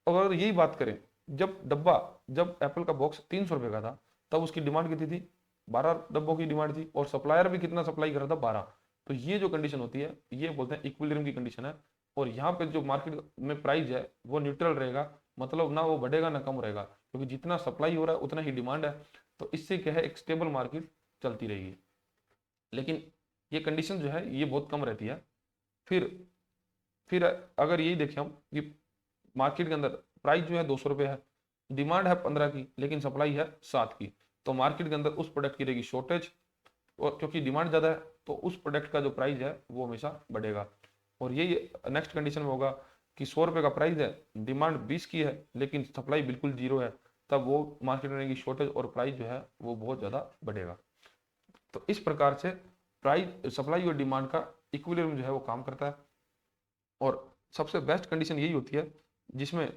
S1: और अगर यही बात करें, जब एप्पल का बॉक्स 300 रुपए का था तब उसकी डिमांड कितनी थी? 12 डब्बों की डिमांड थी, और सप्लायर भी कितना सप्लाई कर रहा था? 12। तो ये जो कंडीशन होती है ये बोलते हैं इक्विलिब्रियम की कंडीशन है। और यहाँ पे जो मार्केट में प्राइस है वो न्यूट्रल रहेगा, मतलब ना वो बढ़ेगा ना कम रहेगा, क्योंकि जितना सप्लाई हो रहा है उतना ही डिमांड है, तो इससे क्या है, एक स्टेबल मार्केट चलती रहेगी। लेकिन ये कंडीशन जो है ये बहुत कम रहती है। फिर अगर यही देखें हम कि मार्केट के अंदर प्राइस जो है 200 रुपये है, डिमांड है 15 की, लेकिन सप्लाई है 7 की, तो मार्केट के अंदर उस प्रोडक्ट की रहेगी शॉर्टेज, और क्योंकि डिमांड ज़्यादा है तो उस प्रोडक्ट का जो प्राइस है वो हमेशा बढ़ेगा। और यही नेक्स्ट कंडीशन में होगा कि 100 रुपये का प्राइस है, डिमांड 20 की है, लेकिन सप्लाई बिल्कुल जीरो है, तब वो मार्केट में रहेगी शॉर्टेज और प्राइस जो है वो बहुत ज़्यादा बढ़ेगा। तो इस प्रकार से प्राइस, सप्लाई और डिमांड का इक्विलिब्रियम जो है वो काम करता है। और सबसे बेस्ट कंडीशन यही होती है जिसमें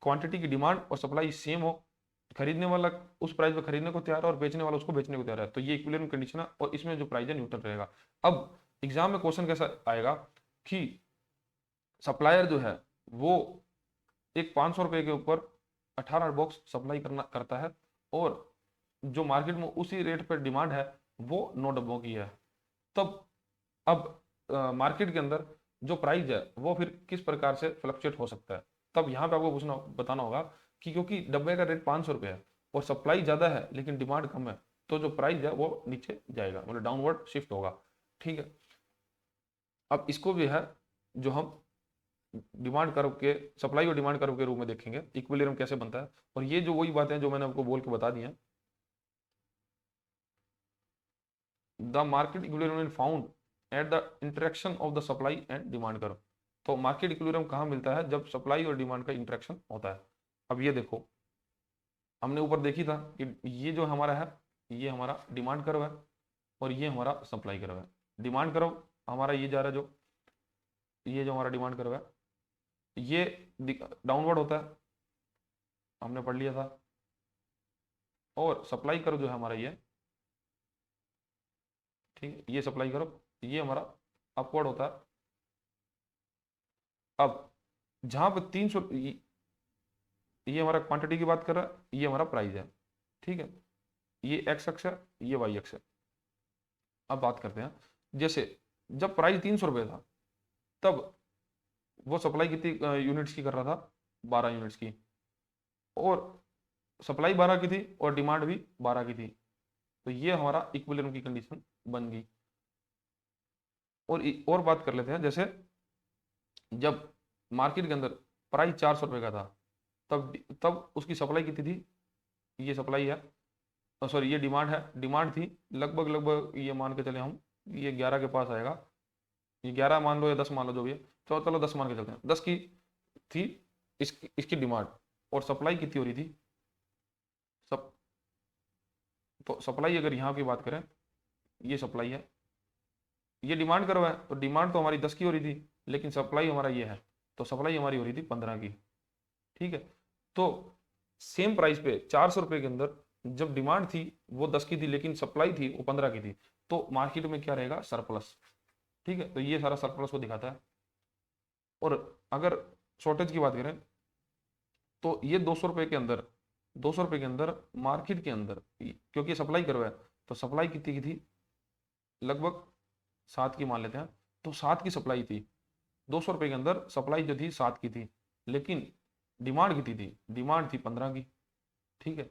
S1: क्वांटिटी की डिमांड और सप्लाई सेम हो, खरीदने वाला उस प्राइस पे खरीदने को तैयार है और बेचने वाला उसको बेचने को तैयार है, तो ये इक्विलिब्रियम कंडीशन है, और इसमें जो प्राइस है न्यूट्रल रहेगा। अब एग्जाम में क्वेश्चन कैसा आएगा कि सप्लायर जो है वो एक 500 रुपये के ऊपर 18 बॉक्स सप्लाई करता है, और जो मार्केट में उसी रेट पर डिमांड है वो 9 डब्बों की है। तब अब मार्केट के अंदर जो प्राइस है वो फिर किस प्रकार से फ्लक्चुएट हो सकता है, तब यहाँ पे आपको बताना होगा कि क्योंकि डब्बे का रेट 500 रुपये है और सप्लाई ज़्यादा है लेकिन डिमांड कम है, तो जो प्राइस है वो नीचे जाएगा, मतलब डाउनवर्ड शिफ्ट होगा। ठीक है, अब इसको भी है जो हम डिमांड कर्व के, सप्लाई और डिमांड कर्व के रूप में देखेंगे इक्विलिब्रियम कैसे बनता है। और ये जो वही बातें हैं जो मैंने आपको बोल के बता दी हैं। The market equilibrium found at the interaction of the supply and demand curve. तो मार्केट इक्विलिब्रियम कहाँ मिलता है? जब सप्लाई और डिमांड का इंटरेक्शन होता है। अब ये देखो, हमने ऊपर देखी था कि ये जो हमारा है ये हमारा डिमांड कर्व है और ये हमारा सप्लाई कर्व है। डिमांड कर्व हमारा ये जा रहा है, जो ये जो हमारा डिमांड कर्व है ये डाउनवर्ड होता है, हमने पढ़ लिया था। और सप्लाई कर्व जो है हमारा ये, ठीक है, ये सप्लाई कर्व ये हमारा अपवर्ड होता है। अब जहां पर 300, ये हमारा क्वांटिटी की बात कर रहा है, ये हमारा प्राइस है, ठीक है, ये एक्स अक्ष है, ये वाई अक्ष है। अब बात करते हैं, जैसे जब प्राइस 300 रुपये था तब वो सप्लाई कितनी यूनिट्स की कर रहा था, 12 यूनिट्स की, और सप्लाई 12 की थी और डिमांड भी 12 की थी। तो ये हमारा इक्विलिब्रियम की कंडीशन बन गई। और बात कर लेते हैं, जैसे जब मार्केट के अंदर प्राइस 400 रुपये का था तब उसकी सप्लाई कितनी थी, ये सप्लाई है, सॉरी ये डिमांड है, डिमांड थी लगभग ये मान के चले हम, ये 11 के पास आएगा, ये 11 मान लो या 10 मान लो, जो भी है, तो चलो 10 मान के चलते हैं, 10 की थी इसकी डिमांड, और सप्लाई कितनी हो रही थी, तो सप्लाई अगर यहाँ की बात करें, ये सप्लाई है, ये डिमांड कर्व है, तो डिमांड तो हमारी 10 की हो रही थी, लेकिन सप्लाई हमारा ये है, तो सप्लाई हमारी हो रही थी 15 की, ठीक है। तो सेम प्राइस पे 400 रुपये के अंदर जब डिमांड थी वो 10 की थी, लेकिन सप्लाई थी वो 15 की थी, तो मार्केट में क्या रहेगा, सरप्लस, ठीक है। तो ये सारा सरप्लस को दिखाता है। और अगर शॉर्टेज की बात करें तो ये 200 रुपये के अंदर, 200 रुपये के अंदर मार्केट के अंदर, क्योंकि सप्लाई कर्व है, तो सप्लाई कितनी की थी, लगभग 7 की मान लेते हैं, तो 7 की सप्लाई थी, 200 रुपये के अंदर सप्लाई जो थी 7 की थी, लेकिन डिमांड कितनी थी, डिमांड थी 15 की, ठीक है।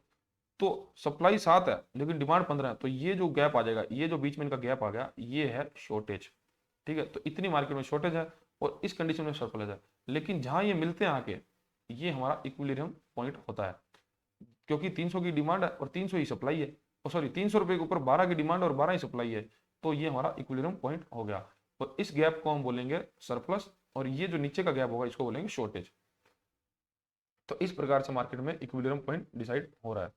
S1: तो सप्लाई 7 है लेकिन डिमांड 15 है, तो ये जो गैप आ जाएगा, ये जो बीच में इनका गैप आ गया, ये है शॉर्टेज, ठीक है। तो इतनी मार्केट में शॉर्टेज है और इस कंडीशन में सरप्लस है, लेकिन जहां ये मिलते हैं आके, ये हमारा इक्विलिब्रियम पॉइंट होता है, क्योंकि 300 की डिमांड है और 300 ही सप्लाई है, सॉरी 300 रुपये के ऊपर 12 की डिमांड और 12 ही सप्लाई है, तो ये हमारा इक्विलिब्रियम पॉइंट हो गया। तो इस गैप को हम बोलेंगे सरप्लस, और ये जो नीचे का गैप होगा इसको बोलेंगे शॉर्टेज। तो इस प्रकार से मार्केट में इक्विलिब्रियम पॉइंट डिसाइड हो रहा है।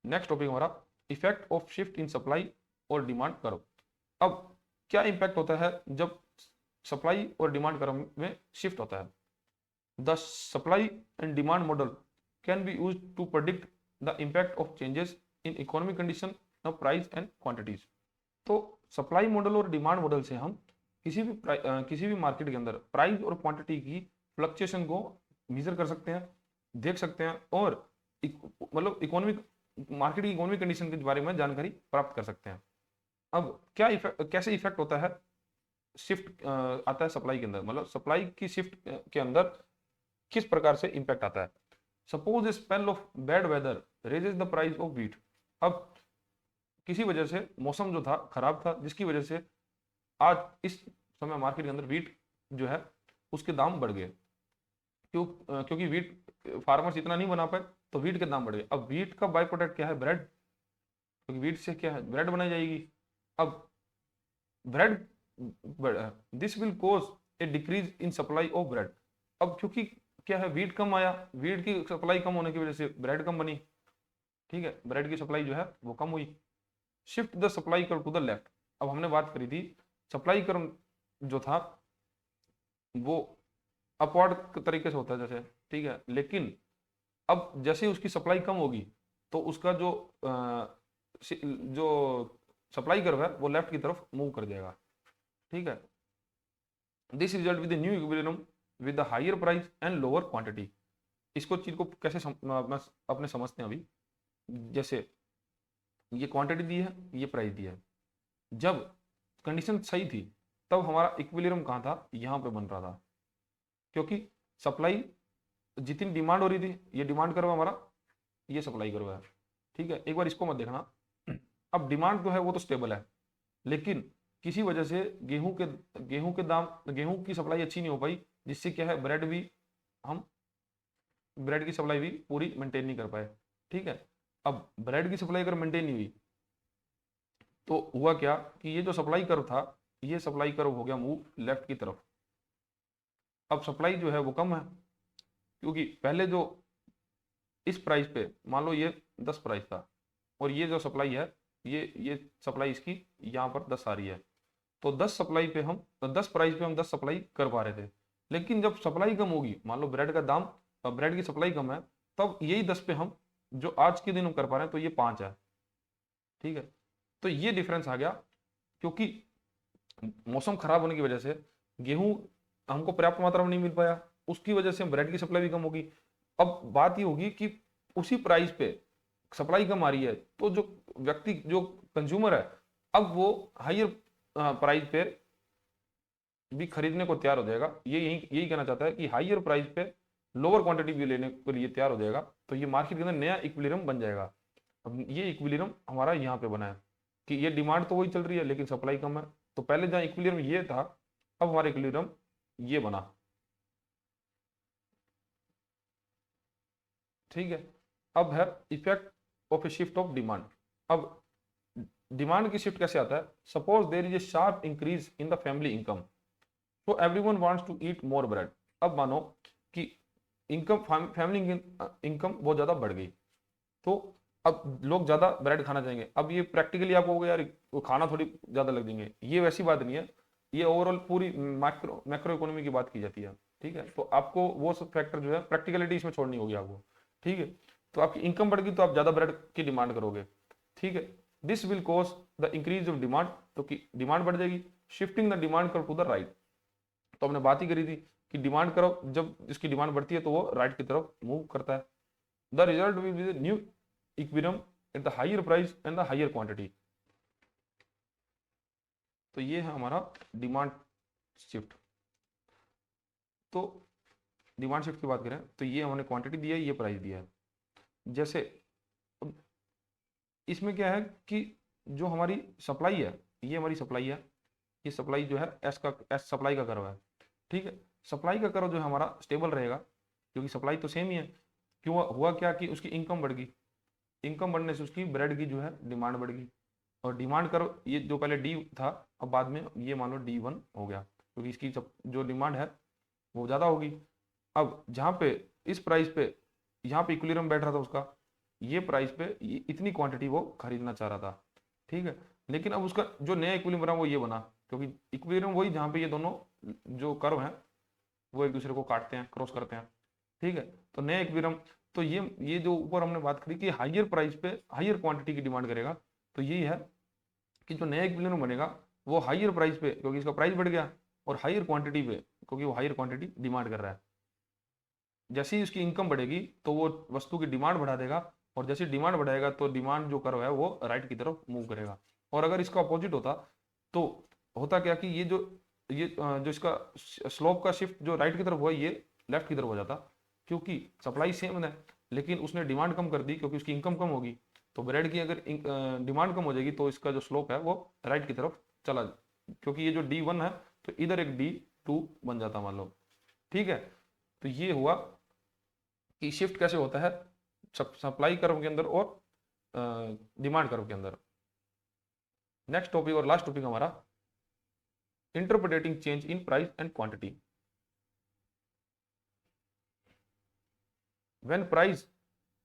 S1: नेक्स्ट टॉपिक हमारा effect of shift in supply और डिमांड कर्व। अब क्या इंपैक्ट होता है जब सप्लाई और डिमांड कर्व में शिफ्ट होता है। The supply and demand model can be used to predict the impact of changes in economic condition of price and quantities. तो सप्लाई मॉडल और डिमांड मॉडल से हम किसी भी मार्केट के अंदर प्राइस और क्वांटिटी की फ्लक्चुएशन को मेजर कर सकते हैं, देख सकते हैं, और मतलब इकोनॉमिक मार्केट की इकोनॉमिक कंडीशन के बारे में जानकारी प्राप्त कर सकते हैं। अब क्या कैसे इफेक्ट होता है, शिफ्ट आता है सप्लाई के अंदर, मतलब सप्लाई की शिफ्ट के अंदर किस प्रकार से इंपैक्ट आता है। Suppose a spell of bad weather raises the price of wheat. अब किसी वजह से मौसम जो था खराब था, जिसकी वजह से आज इस समय मार्केट के अंदर व्हीट जो है उसके दाम बढ़ गए, क्योंकि व्हीट फार्मर्स इतना नहीं बना पाए, तो व्हीट के दाम बढ़ गए। अब व्हीट का बाय प्रोडक्ट क्या है, ब्रेड, क्योंकि व्हीट से क्या है, ब्रेड बनाई जाएगी। अब bread, this will cause A decrease in supply of bread. अब क्योंकि क्या है, व्हीट कम आया, व्हीट की सप्लाई कम होने की वजह से ब्रेड कम बनी, ठीक है, ब्रेड की सप्लाई जो है वो कम हुई। Shift the supply curve to the left. अब हमने बात करी थी सप्लाई कर्व जो था वो अपवर्ड तरीके से होता है जैसे, ठीक है, लेकिन अब जैसे उसकी सप्लाई कम होगी तो उसका जो सप्लाई कर्व है वो लेफ्ट की तरफ मूव कर जाएगा, ठीक है। This result with new equilibrium with the higher price and lower quantity. इसको चीज को कैसे अपने समझते हैं अभी। जैसे ये क्वांटिटी दी है, ये प्राइस दी है, जब कंडीशन सही थी तब हमारा इक्विलिब्रियम कहाँ था, यहाँ पे बन रहा था, क्योंकि सप्लाई जितनी डिमांड हो रही थी, ये डिमांड कर्व हमारा, ये सप्लाई कर्व है, ठीक है। एक बार इसको मत देखना। अब डिमांड जो है वो तो स्टेबल है, लेकिन किसी वजह से गेहूं की सप्लाई अच्छी नहीं हो पाई, जिससे क्या है ब्रेड की सप्लाई भी पूरी मेंटेन नहीं कर पाए, ठीक है। अब ब्रेड की सप्लाई अगर मेंटेन नहीं हुई तो हुआ क्या कि ये जो सप्लाई कर्व था, ये सप्लाई कर्व हो गया मूव लेफ्ट की तरफ। अब सप्लाई जो है वो कम है, क्योंकि पहले जो इस प्राइस पे मान लो ये 10 प्राइस था, और ये जो सप्लाई है, ये सप्लाई इसकी यहाँ पर 10 आ रही है। तो 10 सप्लाई पे हम 10 प्राइस पे हम 10 सप्लाई कर पा रहे थे। लेकिन जब सप्लाई कम होगी, मान लो ब्रेड का दाम, ब्रेड की सप्लाई कम है, तब यही 10 पे हम जो आज के दिन हम कर पा रहे हैं तो ये 5 है। ठीक है, तो ये डिफरेंस आ गया, क्योंकि मौसम खराब होने की वजह से गेहूं हमको पर्याप्त मात्रा में नहीं मिल पाया, उसकी वजह से ब्रेड की सप्लाई भी कम होगी। अब बात ये होगी कि उसी प्राइस पे सप्लाई कम आ रही है, तो जो व्यक्ति, जो कंज्यूमर है, अब वो हायर प्राइस पे भी खरीदने को तैयार हो जाएगा। ये यही कहना चाहता है कि हायर प्राइस पे लोअर क्वांटिटी भी लेने के लिए तैयार हो जाएगा। तो ये मार्केट के अंदर नया इक्विलिब्रियम बन जाएगा। अब ये इक्विलिब्रियम हमारा यहाँ पे बना है कि ये डिमांड तो वही चल रही है लेकिन सप्लाई कम है। तो पहले जहाँ इक्विलिब्रियम ये था, अब हमारा इक्विलिब्रियम ये बना। ठीक है, अब है effect of a shift of demand. अब डिमांड की शिफ्ट कैसे आता है? Suppose there is a sharp increase in the family income, तो everyone wants to eat more bread. अब मानो कि फैमिली इनकम बहुत ज्यादा बढ़ गई, तो अब लोग ज्यादा ब्रेड खाना चाहेंगे। अब ये प्रैक्टिकली आपको होगा यार वो खाना थोड़ी ज्यादा लग देंगे, ये वैसी बात नहीं है। ये ओवरऑल पूरी मैक्रो इकोनॉमी की बात की जाती है। ठीक है, तो आपको वो सब फैक्टर जो है प्रैक्टिकलिटी इसमें छोड़नी होगी आपको। ठीक है, तो आपकी इनकम बढ़ गई तो आप ज्यादा ब्रेड की डिमांड करोगे। ठीक है, this will cause the increase of demand, तो की डिमांड बढ़ जाएगी। Shifting the demand curve to the right, तो हमने बात ही करी थी कि डिमांड कर्व जब इसकी डिमांड बढ़ती है तो वो राइट की तरफ मूव करता है। The result will be new equilibrium at the higher price and the higher quantity. तो ये है हमारा डिमांड शिफ्ट। तो डिमांड शिफ्ट की बात करें तो ये हमने क्वांटिटी दी है, ये प्राइस दिया है। जैसे इसमें क्या है कि जो हमारी सप्लाई है, ये हमारी सप्लाई है, ये सप्लाई जो है एस सप्लाई का कर्व है। ठीक है, सप्लाई का कर्व जो है हमारा स्टेबल रहेगा क्योंकि सप्लाई तो सेम ही है। क्यों हुआ क्या कि उसकी इनकम बढ़ गई, इनकम बढ़ने से उसकी ब्रेड की जो है डिमांड बढ़ गई। और डिमांड कर्व ये जो पहले डी था, अब बाद में ये मान लो D1 हो गया, क्योंकि इसकी जो डिमांड है वो ज़्यादा होगी। अब जहाँ पे इस प्राइस पे यहाँ पे इक्विलिब्रियम बैठ रहा था उसका, ये प्राइस पे ये इतनी क्वांटिटी वो खरीदना चाह रहा था। ठीक है, लेकिन अब उसका जो नया इक्विलिब्रियम वो ये बना, क्योंकि इक्विलिब्रियम वही जहाँ पे ये दोनों जो कर्व हैं वो एक दूसरे को काटते हैं, क्रॉस करते हैं। ठीक है, तो नया इक्विलिब्रियम, तो ये जो ऊपर हमने बात करी कि हायर प्राइस पे हायर क्वांटिटी की डिमांड करेगा, तो यही है कि जो नया इक्विलिब्रियम बनेगा वो हायर प्राइस पे, क्योंकि इसका प्राइस बढ़ गया, और हायर क्वांटिटी पे क्योंकि वो हायर क्वांटिटी डिमांड कर रहा है। जैसे ही उसकी इनकम बढ़ेगी तो वो वस्तु की डिमांड बढ़ा देगा, और जैसे डिमांड बढ़ाएगा तो डिमांड जो कर्व है वो राइट की तरफ मूव करेगा। और अगर इसका अपोजिट होता तो होता क्या कि जो इसका स्लोप का शिफ्ट जो राइट की तरफ हुआ ये लेफ्ट की तरफ हो जाता, क्योंकि सप्लाई सेम है लेकिन उसने डिमांड कम कर दी क्योंकि उसकी इनकम कम होगी। तो ब्रेड की अगर डिमांड कम हो जाएगी तो इसका जो स्लोप है वो राइट की तरफ चला, क्योंकि ये जो D1 है तो इधर एक D2 बन जाता मान लो। ठीक है, तो ये हुआ कि शिफ्ट कैसे होता है सप्लाई कर्व के अंदर और डिमांड कर्व के अंदर। नेक्स्ट टॉपिक और लास्ट टॉपिक हमारा interpreting change in price and quantity. When price,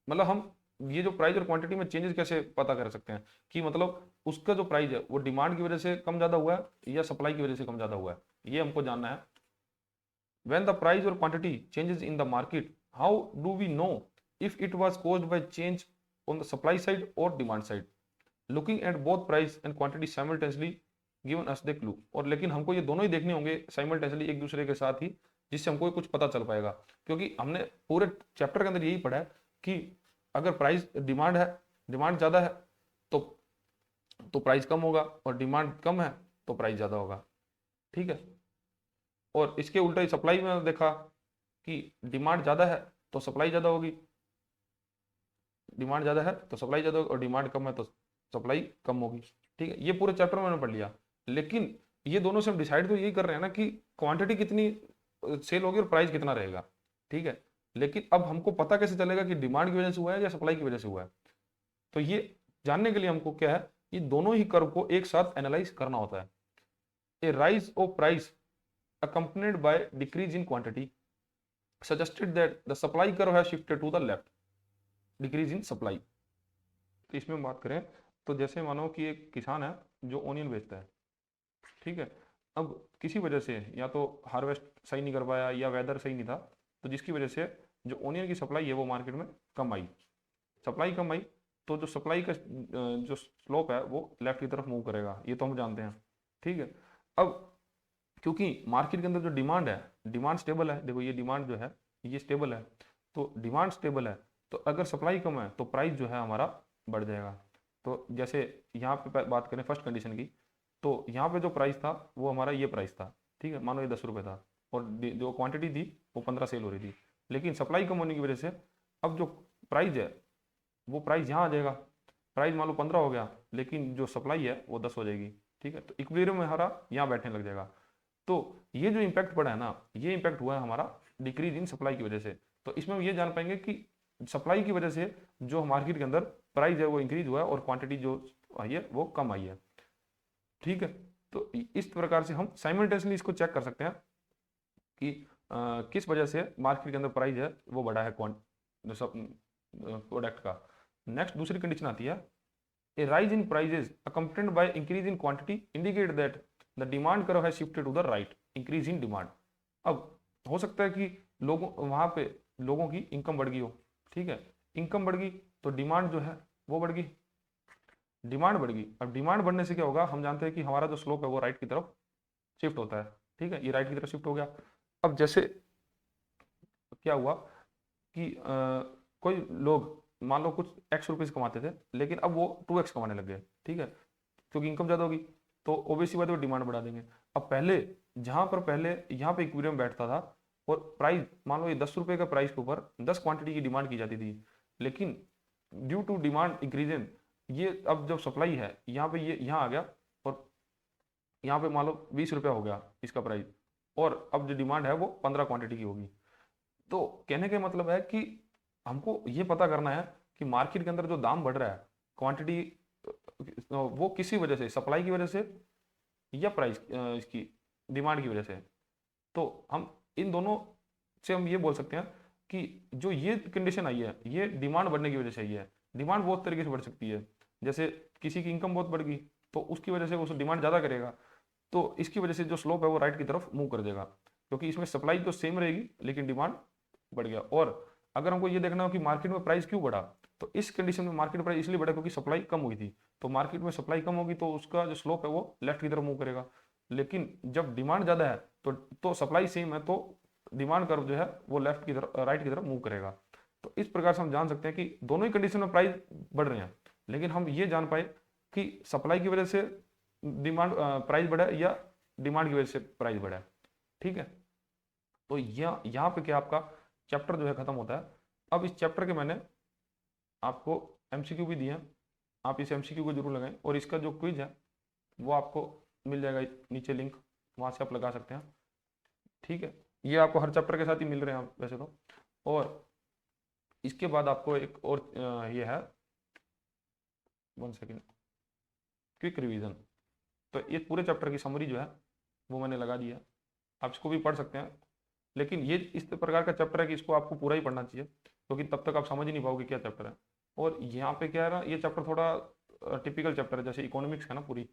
S1: मतलब हम ये जो प्राइस और क्वांटिटी में चेंजेस कैसे पता कर सकते हैं कि मतलब उसका जो प्राइस है वो डिमांड की वजह से कम ज्यादा हुआ है या सप्लाई की वजह से कम ज्यादा हुआ है, ये हमको जानना है। व्हेन द प्राइस और quantity changes in the market, how do we know if it was caused by change on the supply side or demand side? Looking at both price and quantity simultaneously given us the clue। और लेकिन हमको ये दोनों ही देखने होंगे simultaneously एक दूसरे के साथ ही, जिससे हमको कुछ पता चल पाएगा। क्योंकि हमने पूरे चैप्टर के अंदर यही पढ़ा है कि अगर प्राइस डिमांड है, डिमांड ज्यादा है तो प्राइस कम होगा, और डिमांड कम है तो प्राइस ज्यादा होगा। ठीक है, और इसके उल्टा ही सप्लाई में देखा कि डिमांड ज्यादा है तो सप्लाई ज्यादा होगी, डिमांड ज्यादा है तो सप्लाई ज्यादा होगी, और डिमांड कम है तो सप्लाई कम होगी। ठीक है, ये पूरे चैप्टर में मैंने पढ़ लिया। लेकिन ये दोनों से हम डिसाइड तो यही कर रहे हैं ना कि क्वांटिटी कितनी सेल होगी और प्राइस कितना रहेगा। ठीक है, लेकिन अब हमको पता कैसे चलेगा कि डिमांड की वजह से हुआ है या सप्लाई की वजह से हुआ है? तो ये जानने के लिए हमको क्या है, ये दोनों ही कर्व को एक साथ एनालाइज करना होता है। A rise of price accompanied by decrease in quantity suggested that the supply curve has shifted to the left, decrease in supply। तो इसमें हम बात करें तो जैसे मानो कि एक किसान है जो ओनियन बेचता है, ठीक है। अब किसी वजह से या तो हार्वेस्ट सही नहीं कर पाया या वेदर सही नहीं था, तो जिसकी वजह से जो ओनियन की सप्लाई है वो मार्केट में कम आई, सप्लाई कम आई, तो जो सप्लाई का जो स्लोप है वो लेफ्ट की तरफ मूव करेगा, ये तो हम जानते हैं, ठीक है। अब क्योंकि मार्केट के अंदर जो डिमांड है, डिमांड स्टेबल है, देखो ये डिमांड जो है ये स्टेबल है, तो डिमांड स्टेबल है, तो अगर सप्लाई कम है तो प्राइस जो है हमारा बढ़ जाएगा। तो जैसे यहाँ पे बात करें फर्स्ट कंडीशन की, तो यहाँ पे जो प्राइस था वो हमारा ये प्राइस था, ठीक है, मानो ये 10 रुपये था और जो क्वांटिटी थी वो 15 सेल हो रही थी, लेकिन सप्लाई कम होने की वजह से अब जो प्राइस है वो प्राइस यहाँ आ जाएगा, प्राइस मान लो 15 हो गया, लेकिन जो सप्लाई है वो 10 हो जाएगी, ठीक है। तो इक्विलिब्रियम में हमारा यहाँ बैठने लग जाएगा। तो ये जो इम्पैक्ट पड़ा है ना, ये इम्पैक्ट हुआ है हमारा डिक्रीज इन सप्लाई की वजह से। तो इसमें हम ये जान पाएंगे कि सप्लाई की वजह से जो मार्केट के अंदर प्राइस है वो इंक्रीज हुआ है और क्वांटिटी जो आई है वो कम आई है, ठीक है। तो इस प्रकार से हम साइमल्टेनियसली इसको चेक कर सकते हैं कि किस वजह से मार्केट के अंदर प्राइस है वो बढ़ा है प्रोडक्ट का। नेक्स्ट दूसरी कंडीशन आती है, a rise in prices accompanied by increase in quantity indicate that the demand curve has shifted to the right, increase in demand। अब हो सकता है कि लोगों वहां पे लोगों की इनकम बढ़ गई हो, ठीक है, इनकम बढ़ गई तो डिमांड जो है वो बढ़ गई, डिमांड बढ़ गई। अब डिमांड बढ़ने से क्या होगा, हम जानते हैं कि हमारा जो स्लोप है वो राइट की तरफ शिफ्ट होता है, ठीक है, ये राइट की तरफ शिफ्ट हो गया। अब जैसे क्या हुआ कि कोई लोग मान लो कुछ एक्स रुपीज़ कमाते थे, लेकिन अब वो 2x कमाने लग गए, ठीक है, क्योंकि इनकम ज़्यादा होगी, तो ओबीसी बात वो डिमांड बढ़ा देंगे। अब पहले जहाँ पर पहले यहाँ पे इक्विलिब्रियम बैठता था और प्राइस मान लो ये 10 रुपये का प्राइस के ऊपर 10 क्वांटिटी की डिमांड की जाती थी, लेकिन ड्यू टू डिमांड इंक्रीजन ये अब जब सप्लाई है यहाँ पे ये यहाँ आ गया और यहाँ पे मान लो 20 रुपया हो गया इसका प्राइस, और अब जो डिमांड है वो 15 क्वांटिटी की होगी। तो कहने का मतलब है कि हमको ये पता करना है कि मार्केट के अंदर जो दाम बढ़ रहा है क्वांटिटी वो किसी वजह से, सप्लाई की वजह से या प्राइस इसकी डिमांड की वजह से। तो हम इन दोनों से हम ये बोल सकते हैं कि जो ये कंडीशन आई है ये डिमांड बढ़ने की वजह से आई है। डिमांड बहुत तरीके से बढ़ सकती है, जैसे किसी की इनकम बहुत बढ़ गई तो उसकी वजह से उस डिमांड ज़्यादा करेगा, तो इसकी वजह से जो स्लोप है वो राइट की तरफ मूव कर देगा, क्योंकि इसमें सप्लाई तो सेम रहेगी लेकिन डिमांड बढ़ गया। और अगर हमको ये देखना हो कि मार्केट में प्राइस क्यों बढ़ा, तो इस कंडीशन में मार्केट प्राइस इसलिए बढ़ा क्योंकि सप्लाई कम हुई थी, तो मार्केट में सप्लाई कम होगी तो उसका जो स्लोप है वो लेफ्ट की तरफ मूव करेगा। लेकिन जब डिमांड ज़्यादा है तो सप्लाई सेम है तो डिमांड कर्व जो है वो लेफ्ट की तरफ राइट की तरफ मूव करेगा। तो इस प्रकार से हम जान सकते हैं कि दोनों ही कंडीशन में प्राइस बढ़ रहे हैं, लेकिन हम ये जान पाए कि सप्लाई की वजह से डिमांड प्राइस बढ़ा है या डिमांड की वजह से प्राइस बढ़ा है, ठीक है। तो यहाँ पे क्या आपका चैप्टर जो है खत्म होता है। अब इस चैप्टर के मैंने आपको एमसीक्यू भी दिए हैं, आप इस एमसीक्यू को जरूर लगाएं, और इसका जो क्विज है वो आपको मिल जाएगा नीचे लिंक, वहाँ से आप लगा सकते हैं, ठीक है। ये आपको हर चैप्टर के साथ ही मिल रहे हैं वैसे तो। और इसके बाद आपको एक और ये है 1 सेकेंड क्विक रिवीजन। तो ये पूरे चैप्टर की समरी जो है वो मैंने लगा दी है, आप इसको भी पढ़ सकते हैं, लेकिन ये इस प्रकार का चैप्टर है कि इसको आपको पूरा ही पढ़ना चाहिए, क्योंकि तब तक आप समझ ही नहीं पाओगे क्या चैप्टर है। और यहाँ पे क्या है ना, ये चैप्टर थोड़ा टिपिकल चैप्टर है, जैसे इकोनॉमिक्स है ना पूरी,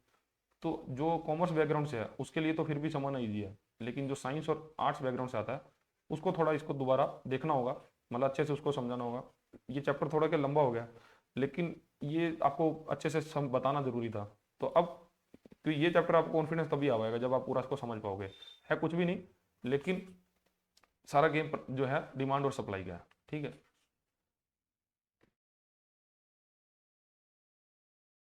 S1: तो जो कॉमर्स बैकग्राउंड से है उसके लिए तो फिर भी समझना ईजी है, लेकिन जो साइंस और आर्ट्स बैकग्राउंड से आता है उसको थोड़ा इसको दोबारा देखना होगा, मतलब अच्छे से उसको समझाना होगा। ये चैप्टर थोड़ा क्या लंबा हो गया, लेकिन ये आपको अच्छे से बताना जरूरी था। तो अब तो ये चैप्टर आपको कॉन्फिडेंस तभी आ पाएगा जब आप पूरा इसको समझ पाओगे। है कुछ भी नहीं, लेकिन सारा गेम जो है डिमांड और सप्लाई का है, ठीक है।